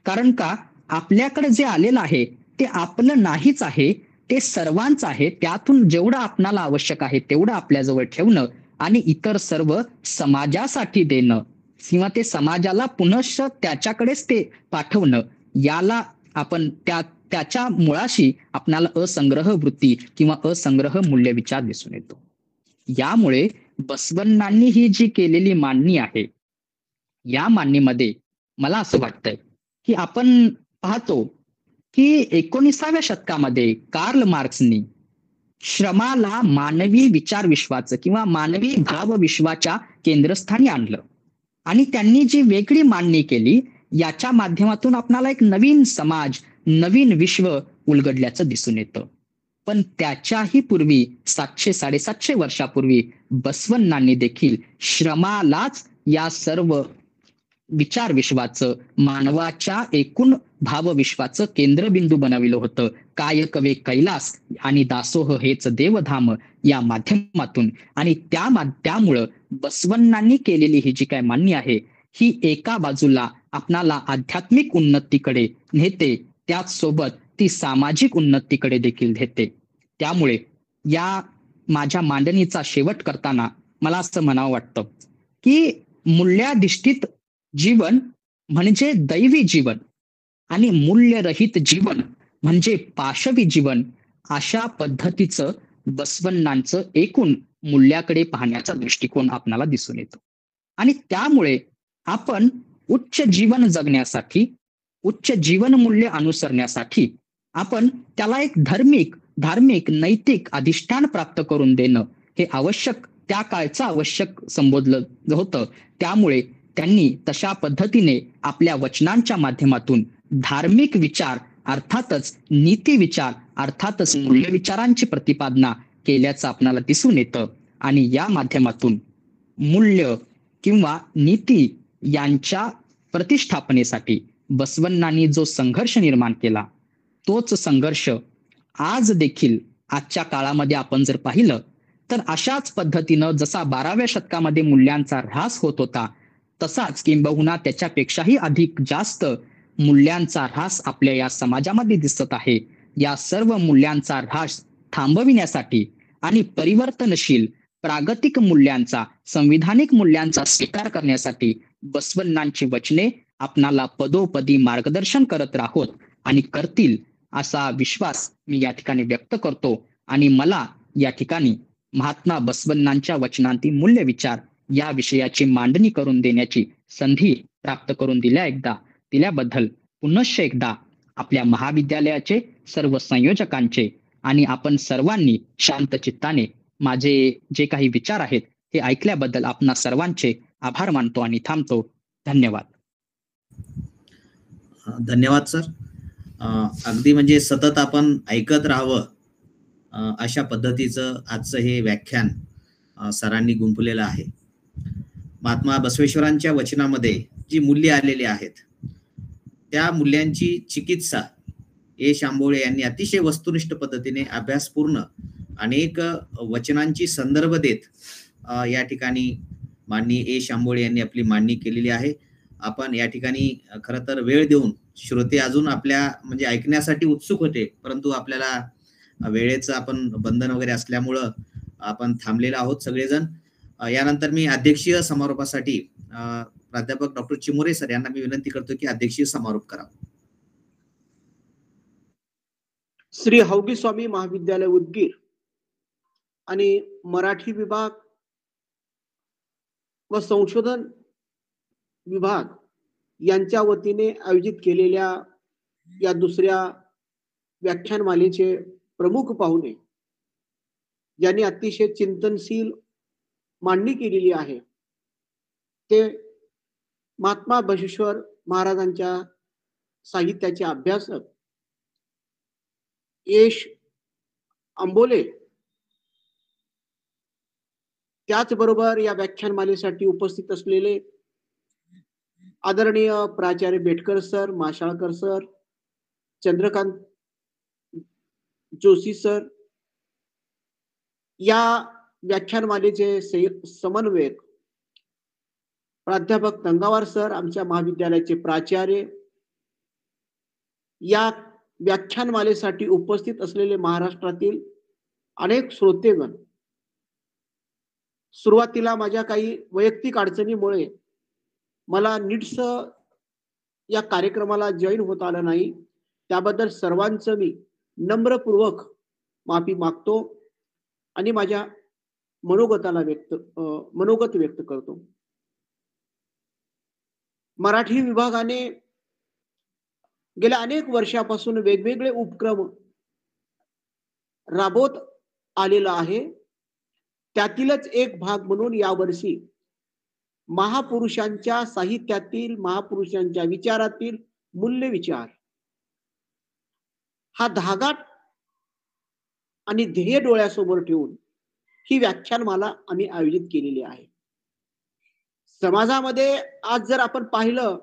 कारण का, आपल्याकडे जे आलेलं आहे ते आपलं नाहीच आहे, ते सर्वांचं आहे. त्यातून जेवढं आपणाला आवश्यक आहे तेवढं आपल्याजवळ ठेवणं आणि इतर सर्व समाजासाठी देणं किंवा ते समाजाला पुनश्च त्याच्याकडेच ते पाठवणं, याला आपण त्याच्या मुळाशी आपणाला असंग्रह वृत्ती किंवा असंग्रह मूल्य विचार दिसून येतो. यामुळे बसवण्णांनी ही जी केलेली मांडणी आहे, या मांडणीमध्ये मला असं वाटतंय की आपण पाहतो की 19व्या शतकामध्ये कार्ल मार्क्सनी श्रमाला मानवी विचार विश्वाचं किंवा मानवी भाव विश्वाच्या केंद्रस्थानी आणलं आणि त्यांनी जी वेगळी मांडणी केली, याच्या माध्यमातून आपणाला एक नवीन समाज, नवीन विश्व उलगडल्याचं दिसून येतं. पण त्याच्याही पूर्वी 700-750 वर्षापूर्वी बसवण्णांनी देखील श्रमालाच या सर्व विचार विश्वाचं, मानवाच्या एकूण भावविश्वाचं केंद्रबिंदू बनविलं होतं. कायक वे कैलास आणि दासोह हेच देवधाम या माध्यमातून. आणि त्यामुळं बसवण्णांनी केलेली ही जी काय मांडणी आहे, ही एका बाजूला आपणाला आध्यात्मिक उन्नतीकडे नेते, त्याच सोबत ती सामाजिक उन्नतीकडे देखील नेते. त्यामुळे या माझ्या मांडणीचा शेवट करताना मला असं म्हणावं वाटतं की मूल्याधिष्ठित जीवन म्हणजे दैवी जीवन आणि मूल्यरहित जीवन म्हणजे पाशवी जीवन, अशा पद्धतीचं बसवण्णांचं एकूण मूल्याकडे पाहण्याचा दृष्टिकोन आपल्याला दिसून येतो. आणि त्यामुळे आपण उच्च जीवन जगण्यासाठी, उच्च जीवन मूल्य अनुसरण्यासाठी आपण त्याला एक धार्मिक नैतिक अधिष्ठान प्राप्त करून देणं हे आवश्यक, त्या काळचं आवश्यक संबोधलं होतं. त्यामुळे त्यांनी तशा पद्धतीने आपल्या वचनांच्या माध्यमातून धार्मिक विचार अर्थातच नीती विचार अर्थातच मूल्य विचारांची प्रतिपादना केल्याचं आपल्याला दिसून येतं. आणि या माध्यमातून मूल्य किंवा नीती यांच्या प्रतिष्ठापनेसाठी बसवण्णांनी जो संघर्ष निर्माण केला, तोच संघर्ष आज देखील आजच्या काळामध्ये आपण जर पाहिलं तर अशाच पद्धतीनं जसा 12व्या शतकामध्ये मूल्यांचा ऱ्हास होत होता, तसाच किंबहुना त्याच्यापेक्षाही अधिक जास्त मूल्यांचा ऱ्हास आपल्या या समाजामध्ये दिसत आहे. या सर्व मूल्यांचा ऱ्हास थांबविण्यासाठी आणि परिवर्तनशील प्रागतिक मूल्यांचा, संविधानिक मूल्यांचा स्वीकार करण्यासाठी बसवण्णांची वचने आपणाला पदोपदी मार्गदर्शन करत राहोत आणि करतील असा विश्वास मी या ठिकाणी व्यक्त करतो. आणि मला या ठिकाणी महात्मा बसवण्णांच्या वचनांती मूल्य विचार या विषयाची मांडणी करून देण्याची संधी प्राप्त करून दिल्याबद्दल पुनश्च एकदा आपल्या महाविद्यालयाचे सर्व संयोजकांचे आणि आपण सर्वांनी शांत चित्ताने माझे जे काही विचार आहेत हे ऐकल्याबद्दल आपणा सर्वांचे आभार मानतो आणि थांबतो. धन्यवाद. धन्यवाद सर. अगदी म्हणजे सतत आपण ऐकत राहावं अशा पद्धतीचं आजचं हे व्याख्यान सरांनी गुंफलेलं आहे. महात्मा बसवेश्वरांच्या वचनामध्ये जी मूल्य आलेली आहेत, त्या मूल्यांची चिकित्सा ए. शांबोळे यांनी अतिशय वस्तुनिष्ठ पद्धतीने अभ्यासपूर्ण अनेक वचनांची संदर्भ देत या ठिकाणी माननीय ए शांबोळे यांनी आपली मांडणी केलेली आहे. आपण या ठिकाणी खरं तर वेळ देऊन श्रोते अजून आपल्या म्हणजे ऐकण्यासाठी उत्सुक होते, परंतु आपल्याला वेळेचं आपण बंधन वगैरे असल्यामुळं आपण थांबलेलो आहोत सगळेजण. यानंतर मी अध्यक्षीय समारोपासाठी प्राध्यापक डॉक्टर चिमुरे सर यांना मी विनंती करतो की अध्यक्षीय समारोप करावा. श्री हौगी स्वामी महाविद्यालय उदगीर आणि मराठी विभाग व संशोधन विभाग यांच्या वतीने आयोजित केलेल्या या दुसऱ्या व्याख्यानमालेचे प्रमुख पाहुणे ज्यांनी अतिशय चिंतनशील मांडणी केलेली आहे ते महात्मा बसवेश्वर महाराजांच्या साहित्याचे अभ्यासक यश आंबोले, त्याचबरोबर या व्याख्यानमालेसाठी उपस्थित असलेले आदरणीय प्राचार्य Betkar sir, Mashalkar sir, Chandrakant Joshi sir, या व्याख्यानमालेचे समन्वयक प्राध्यापक तंगावार सर, आमच्या महाविद्यालयाचे प्राचार्य, या व्याख्यानमालेसाठी उपस्थित असलेले महाराष्ट्रातील अनेक श्रोतेगण. सुरुवातीला माझ्या काही वैयक्तिक अडचणीमुळे मला नीटस या कार्यक्रमाला जॉईन होता आलं नाही, त्याबद्दल सर्वांचं मी नम्रपूर्वक माफी मागतो आणि माझ्या मनोगत व्यक्त करतो. मराठी विभागाने गेल्या अनेक वर्षापासून वेगवेगळे उपक्रम राबवत आलेला आहे. त्यातीलच एक भाग म्हणून यावर्षी महापुरुषांच्या साहित्यातील, महापुरुषांच्या विचारातील मूल्य विचार हा धागा आणि ध्येय डोळ्यासमोर ठेवून ही व्याख्यानमाला आम्ही आयोजित केलेली आहे. समाजामध्ये आज जर आपण पाहिलं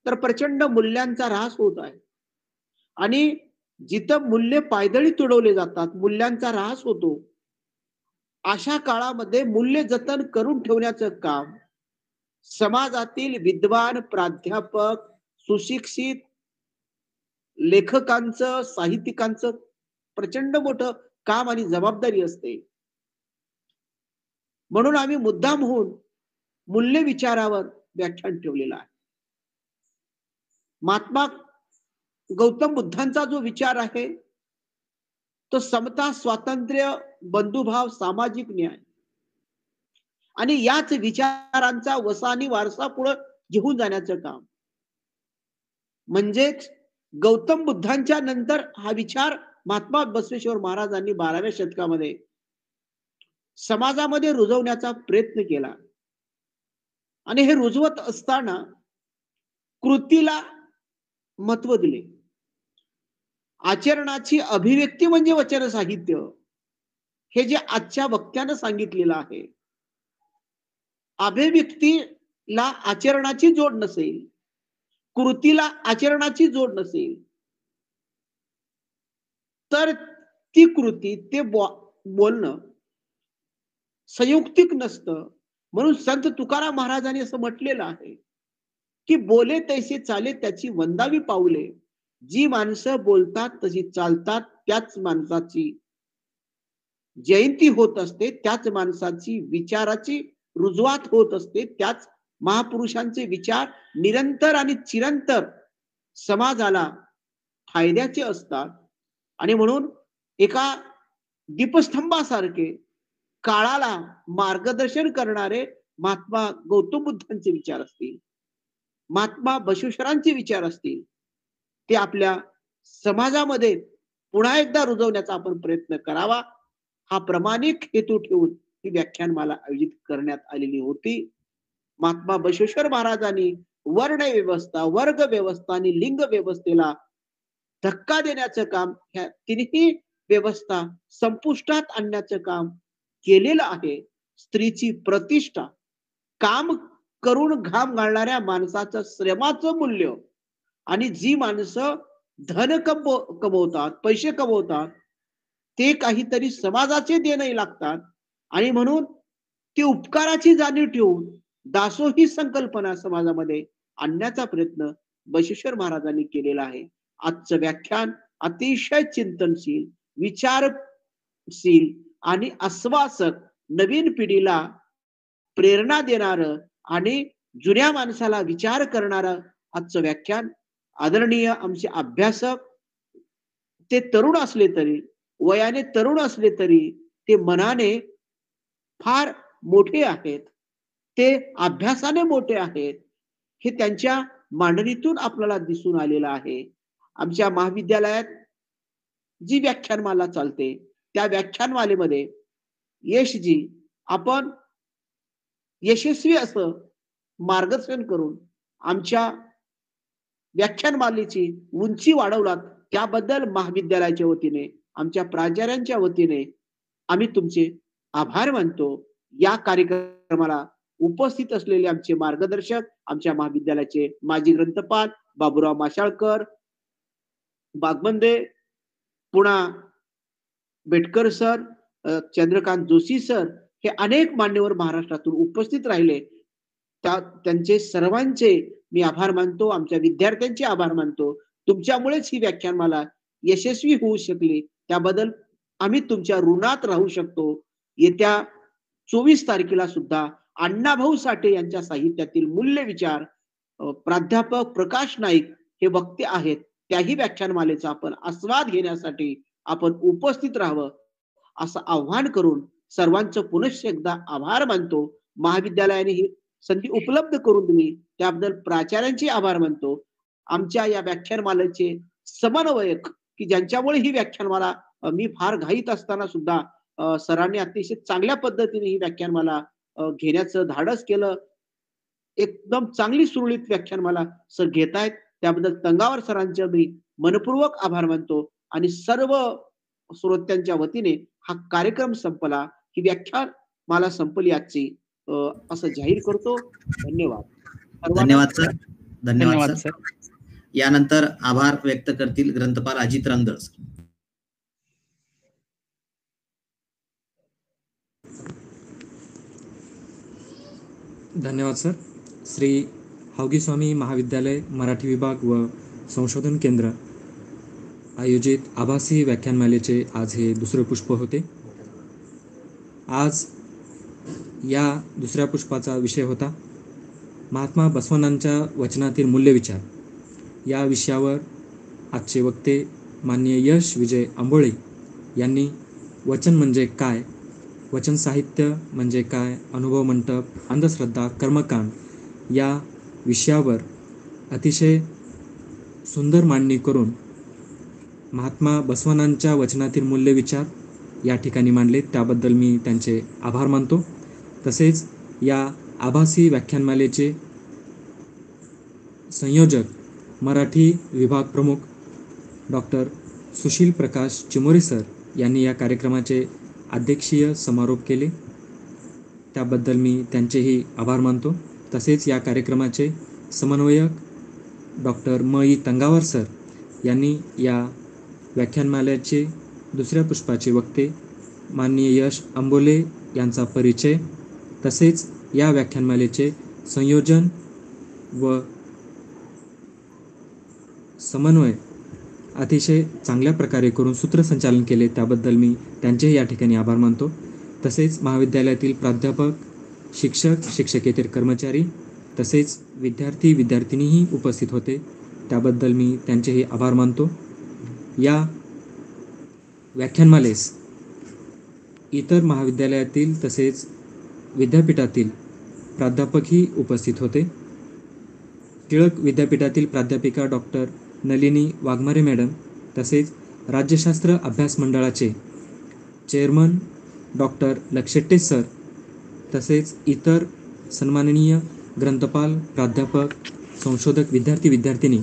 तर प्रचंड मूल्यांचा ऱ्हास होत आहे आणि जिथं मूल्य पायदळी तुडवले जातात, मूल्यांचा ऱ्हास होतो, अशा काळामध्ये मूल्य जतन करून ठेवण्याचं काम समाजातील विद्वान, प्राध्यापक, सुशिक्षित लेखकांचं, साहित्यिकांचं प्रचंड मोठं काम आणि जबाबदारी असते. म्हणून आम्ही मुद्दाम होऊन मूल्य विचारावर व्याख्यान ठेवलेलं आहे. महात्मा गौतम बुद्धांचा जो विचार आहे तो समता, स्वातंत्र्य, बंधुभाव, सामाजिक न्याय आणि याच विचारांचा वसानी वारसा पुढे घेऊन जाण्याचं काम. म्हणजेच गौतम बुद्धांच्या नंतर हा विचार महात्मा बसवेश्वर महाराजांनी 12व्या शतकामध्ये समाजामध्ये रुजवण्याचा प्रयत्न केला आणि हे रुजवत असताना कृतीला महत्व दिले. आचरणाची अभिव्यक्ती म्हणजे वचन साहित्य, हे जे आजच्या वक्त्यानं सांगितलेलं आहे. अभिव्यक्तीला आचरणाची जोड नसेल, कृतीला आचरणाची जोड नसेल, तर ती कृती, ते बोलणं संयुक्तिक नसतं. म्हणून संत तुकाराम महाराजांनी असं म्हटलेलं आहे की बोले तैसे चाले त्याची वंदावी पाऊले. जी माणसं बोलतात तशी चालतात त्याच माणसाची जयंती होत असते, त्याच माणसाची विचाराची रुजवात होत असते, त्याच महापुरुषांचे विचार निरंतर आणि चिरंतर समाजाला फायद्याचे असतात. आणि म्हणून एका दीपस्तंभासारखे काळाला मार्गदर्शन करणारे महात्मा गौतम बुद्धांचे विचार असतील, महात्मा बसवेश्वरांचे विचार असतील, ते आपल्या समाजामध्ये पुन्हा एकदा रुजवण्याचा आपण प्रयत्न करावा, हा प्रामाणिक हेतू ठेवून ही व्याख्यानमाला आयोजित करण्यात आलेली होती. महात्मा बसवेश्वर महाराजांनी वर्ण व्यवस्था, वर्ग व्यवस्था आणि लिंग व्यवस्थेला धक्का देण्याचं काम, ह्या तिन्ही व्यवस्था संपुष्टात आणण्याचं काम केलेलं आहे. स्त्रीची प्रतिष्ठा, काम करून घाम घालणाऱ्या माणसाचं श्रमाचं मूल्य आणि जी माणसं धन कमवतात, पैसे कमवतात, ते काहीतरी समाजाचे देणं लागतात आणि म्हणून ती उपकाराची जाणीव ठेवून दासोही संकल्पना समाजामध्ये आणण्याचा प्रयत्न बसवेश्वर महाराजांनी केलेला आहे. आजचं व्याख्यान अतिशय चिंतनशील, विचारशील आणि आश्वासक, नवीन पिढीला प्रेरणा देणारं आणि जुन्या माणसाला विचार करणारं आजचं व्याख्यान. आदरणीय आमचे अभ्यासक, ते तरुण असले तरी, वयाने तरुण असले तरी, ते मनाने फार मोठे आहेत, ते अभ्यासाने मोठे आहेत, हे त्यांच्या मांडणीतून आपल्याला दिसून आलेलं आहे. आमच्या महाविद्यालयात जी व्याख्यानमाला चालते त्या व्याख्यानमालेमध्ये यशजी आपण यशस्वी असं मार्गदर्शन करून आमच्या व्याख्यानमालेची उंची वाढवलात, त्याबद्दल महाविद्यालयाच्या वतीने, आमच्या प्राचार्यांच्या वतीने आम्ही तुमचे आभार मानतो. या कार्यक्रमाला उपस्थित असलेले आमचे मार्गदर्शक, आमच्या महाविद्यालयाचे माजी ग्रंथपाल बाबूराव माशाळकर, बागबंदे, पुन्हा बेटकर सर, चंद्रकांत जोशी सर, हे अनेक मान्यवर महाराष्ट्रातून उपस्थित राहिले. त्यांचे सर्वांचे मी आभार मानतो. आमच्या विद्यार्थ्यांचे आभार मानतो. तुमच्यामुळेच ही व्याख्यानमाला यशस्वी होऊ शकली, त्याबद्दल आम्ही तुमच्या ऋणात राहू शकतो. येत्या 24 तारखेला सुद्धा अण्णाभाऊ साठे यांच्या साहित्यातील मूल्य विचार प्राध्यापक प्रकाश नाईक हे वक्ते आहेत. त्याही व्याख्यानमालेचा आपण आस्वाद घेण्यासाठी आपण उपस्थित राहावं असं आव्हान करून सर्वांचं पुनश्च एकदा आभार मानतो. महाविद्यालयाने ही संधी उपलब्ध करून दिली त्याबद्दल प्राचार्यांचे आभार मानतो. आमच्या या व्याख्यानमालेचे समन्वयक, की ज्यांच्यामुळे ही व्याख्यानमाला मी फार घाईत असताना सुद्धा सरांनी अतिशय चांगल्या पद्धतीने ही व्याख्यानमाला घेण्याचं धाडस केलं. एकदम चांगली सुरळीत व्याख्यानमाला सर घेतायत, त्याबद्दल तंगावर सरांचे मी मनपूर्वक आभार मानतो. आणि सर्व श्रोत्यांच्या वतीने हा कार्यक्रम संपला, ही व्याख्यानमाला संपली आजची, असं जाहीर करतो. धन्यवाद. धन्यवाद सर. धन्यवाद सर. यानंतर आभार व्यक्त करतील ग्रंथपाल अजित रंगदळ. धन्यवाद सर. श्री हावगी स्वामी महाविद्यालय मराठी विभाग व संशोधन केंद्र आयोजित आभासी व्याख्यानमालेचे आज हे दुसरे पुष्प होते. आज या दुसऱ्या पुष्पाचा विषय होता महात्मा बसवण्णांच्या वचनातील मूल्यविचार. या विषयावर आजचे वक्ते माननीय यश विजय आंबोळे यांनी वचन म्हणजे काय, वचन साहित्य म्हणजे काय, अनुभव मंडप, अंधश्रद्धा, कर्मकांड या विषयावर अतिशय सुंदर मांडणी करून महात्मा बसवण्णांच्या वचनातील मूल्यविचार या ठिकाणी मांडले, त्याबद्दल मी त्यांचे आभार मानतो. तसेच या आभासी व्याख्यानमालेचे संयोजक मराठी विभाग प्रमुख डॉक्टर सुशील प्रकाश चिमोरे सर यांनी या कार्यक्रमाचे अध्यक्षीय समारोप केले, त्याबद्दल मी त्यांचेही आभार मानतो. तसेच या कार्यक्रमाचे समन्वयक डॉक्टर म.ई. तंगावर सर यांनी या व्याख्यानमालेचे दुसऱ्या पुष्पाचे वक्ते माननीय यश आंबोले यांचा परिचय, तसेच या व्याख्यानमालेचे संयोजन व समन्वय अतिशय चांगल्या प्रकारे करून सूत्रसंचालन केले, त्याबद्दल मी त्यांचेही या ठिकाणी आभार मानतो. तसेच महाविद्यालयातील प्राध्यापक, शिक्षक, शिक्षकेतर कर्मचारी तसेच विद्यार्थी विद्यार्थिनीही उपस्थित होते, त्याबद्दल मी त्यांचेही आभार मानतो. या व्याख्यानमालेस इतर महाविद्यालयातील तसेच विद्यापीठातील प्राध्यापकही उपस्थित होते. टिळक विद्यापीठातील प्राध्यापिका डॉक्टर नलिनी वाघमारे मॅडम, तसेच राज्यशास्त्र अभ्यास मंडळाचे चेअरमन डॉक्टर लक्षेट्टे सर, तसेच इतर सन्माननीय ग्रंथपाल, प्राध्यापक, संशोधक, विद्यार्थी विद्यार्थिनी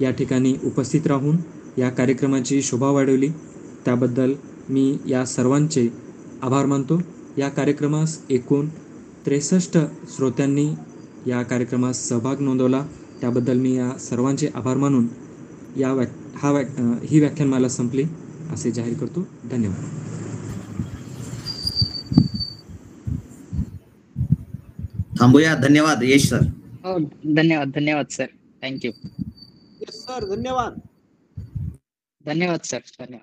या ठिकाणी उपस्थित राहून या कार्यक्रमाची शोभा वाढवली, त्याबद्दल मी या सर्वांचे आभार मानतो. या कार्यक्रमास एकूण 63 श्रोत्यांनी या कार्यक्रमास सहभाग नोंदवला, त्याबद्दल मी या सर्वांचे आभार मानून ही व्याख्यानमाला संपली. असे जाहीर करतो. धन्यवाद. थांबूया. धन्यवाद यश सर. हो, धन्यवाद सर. थँक्यू. सर धन्यवाद. धन्यवाद सर. धन्यवाद.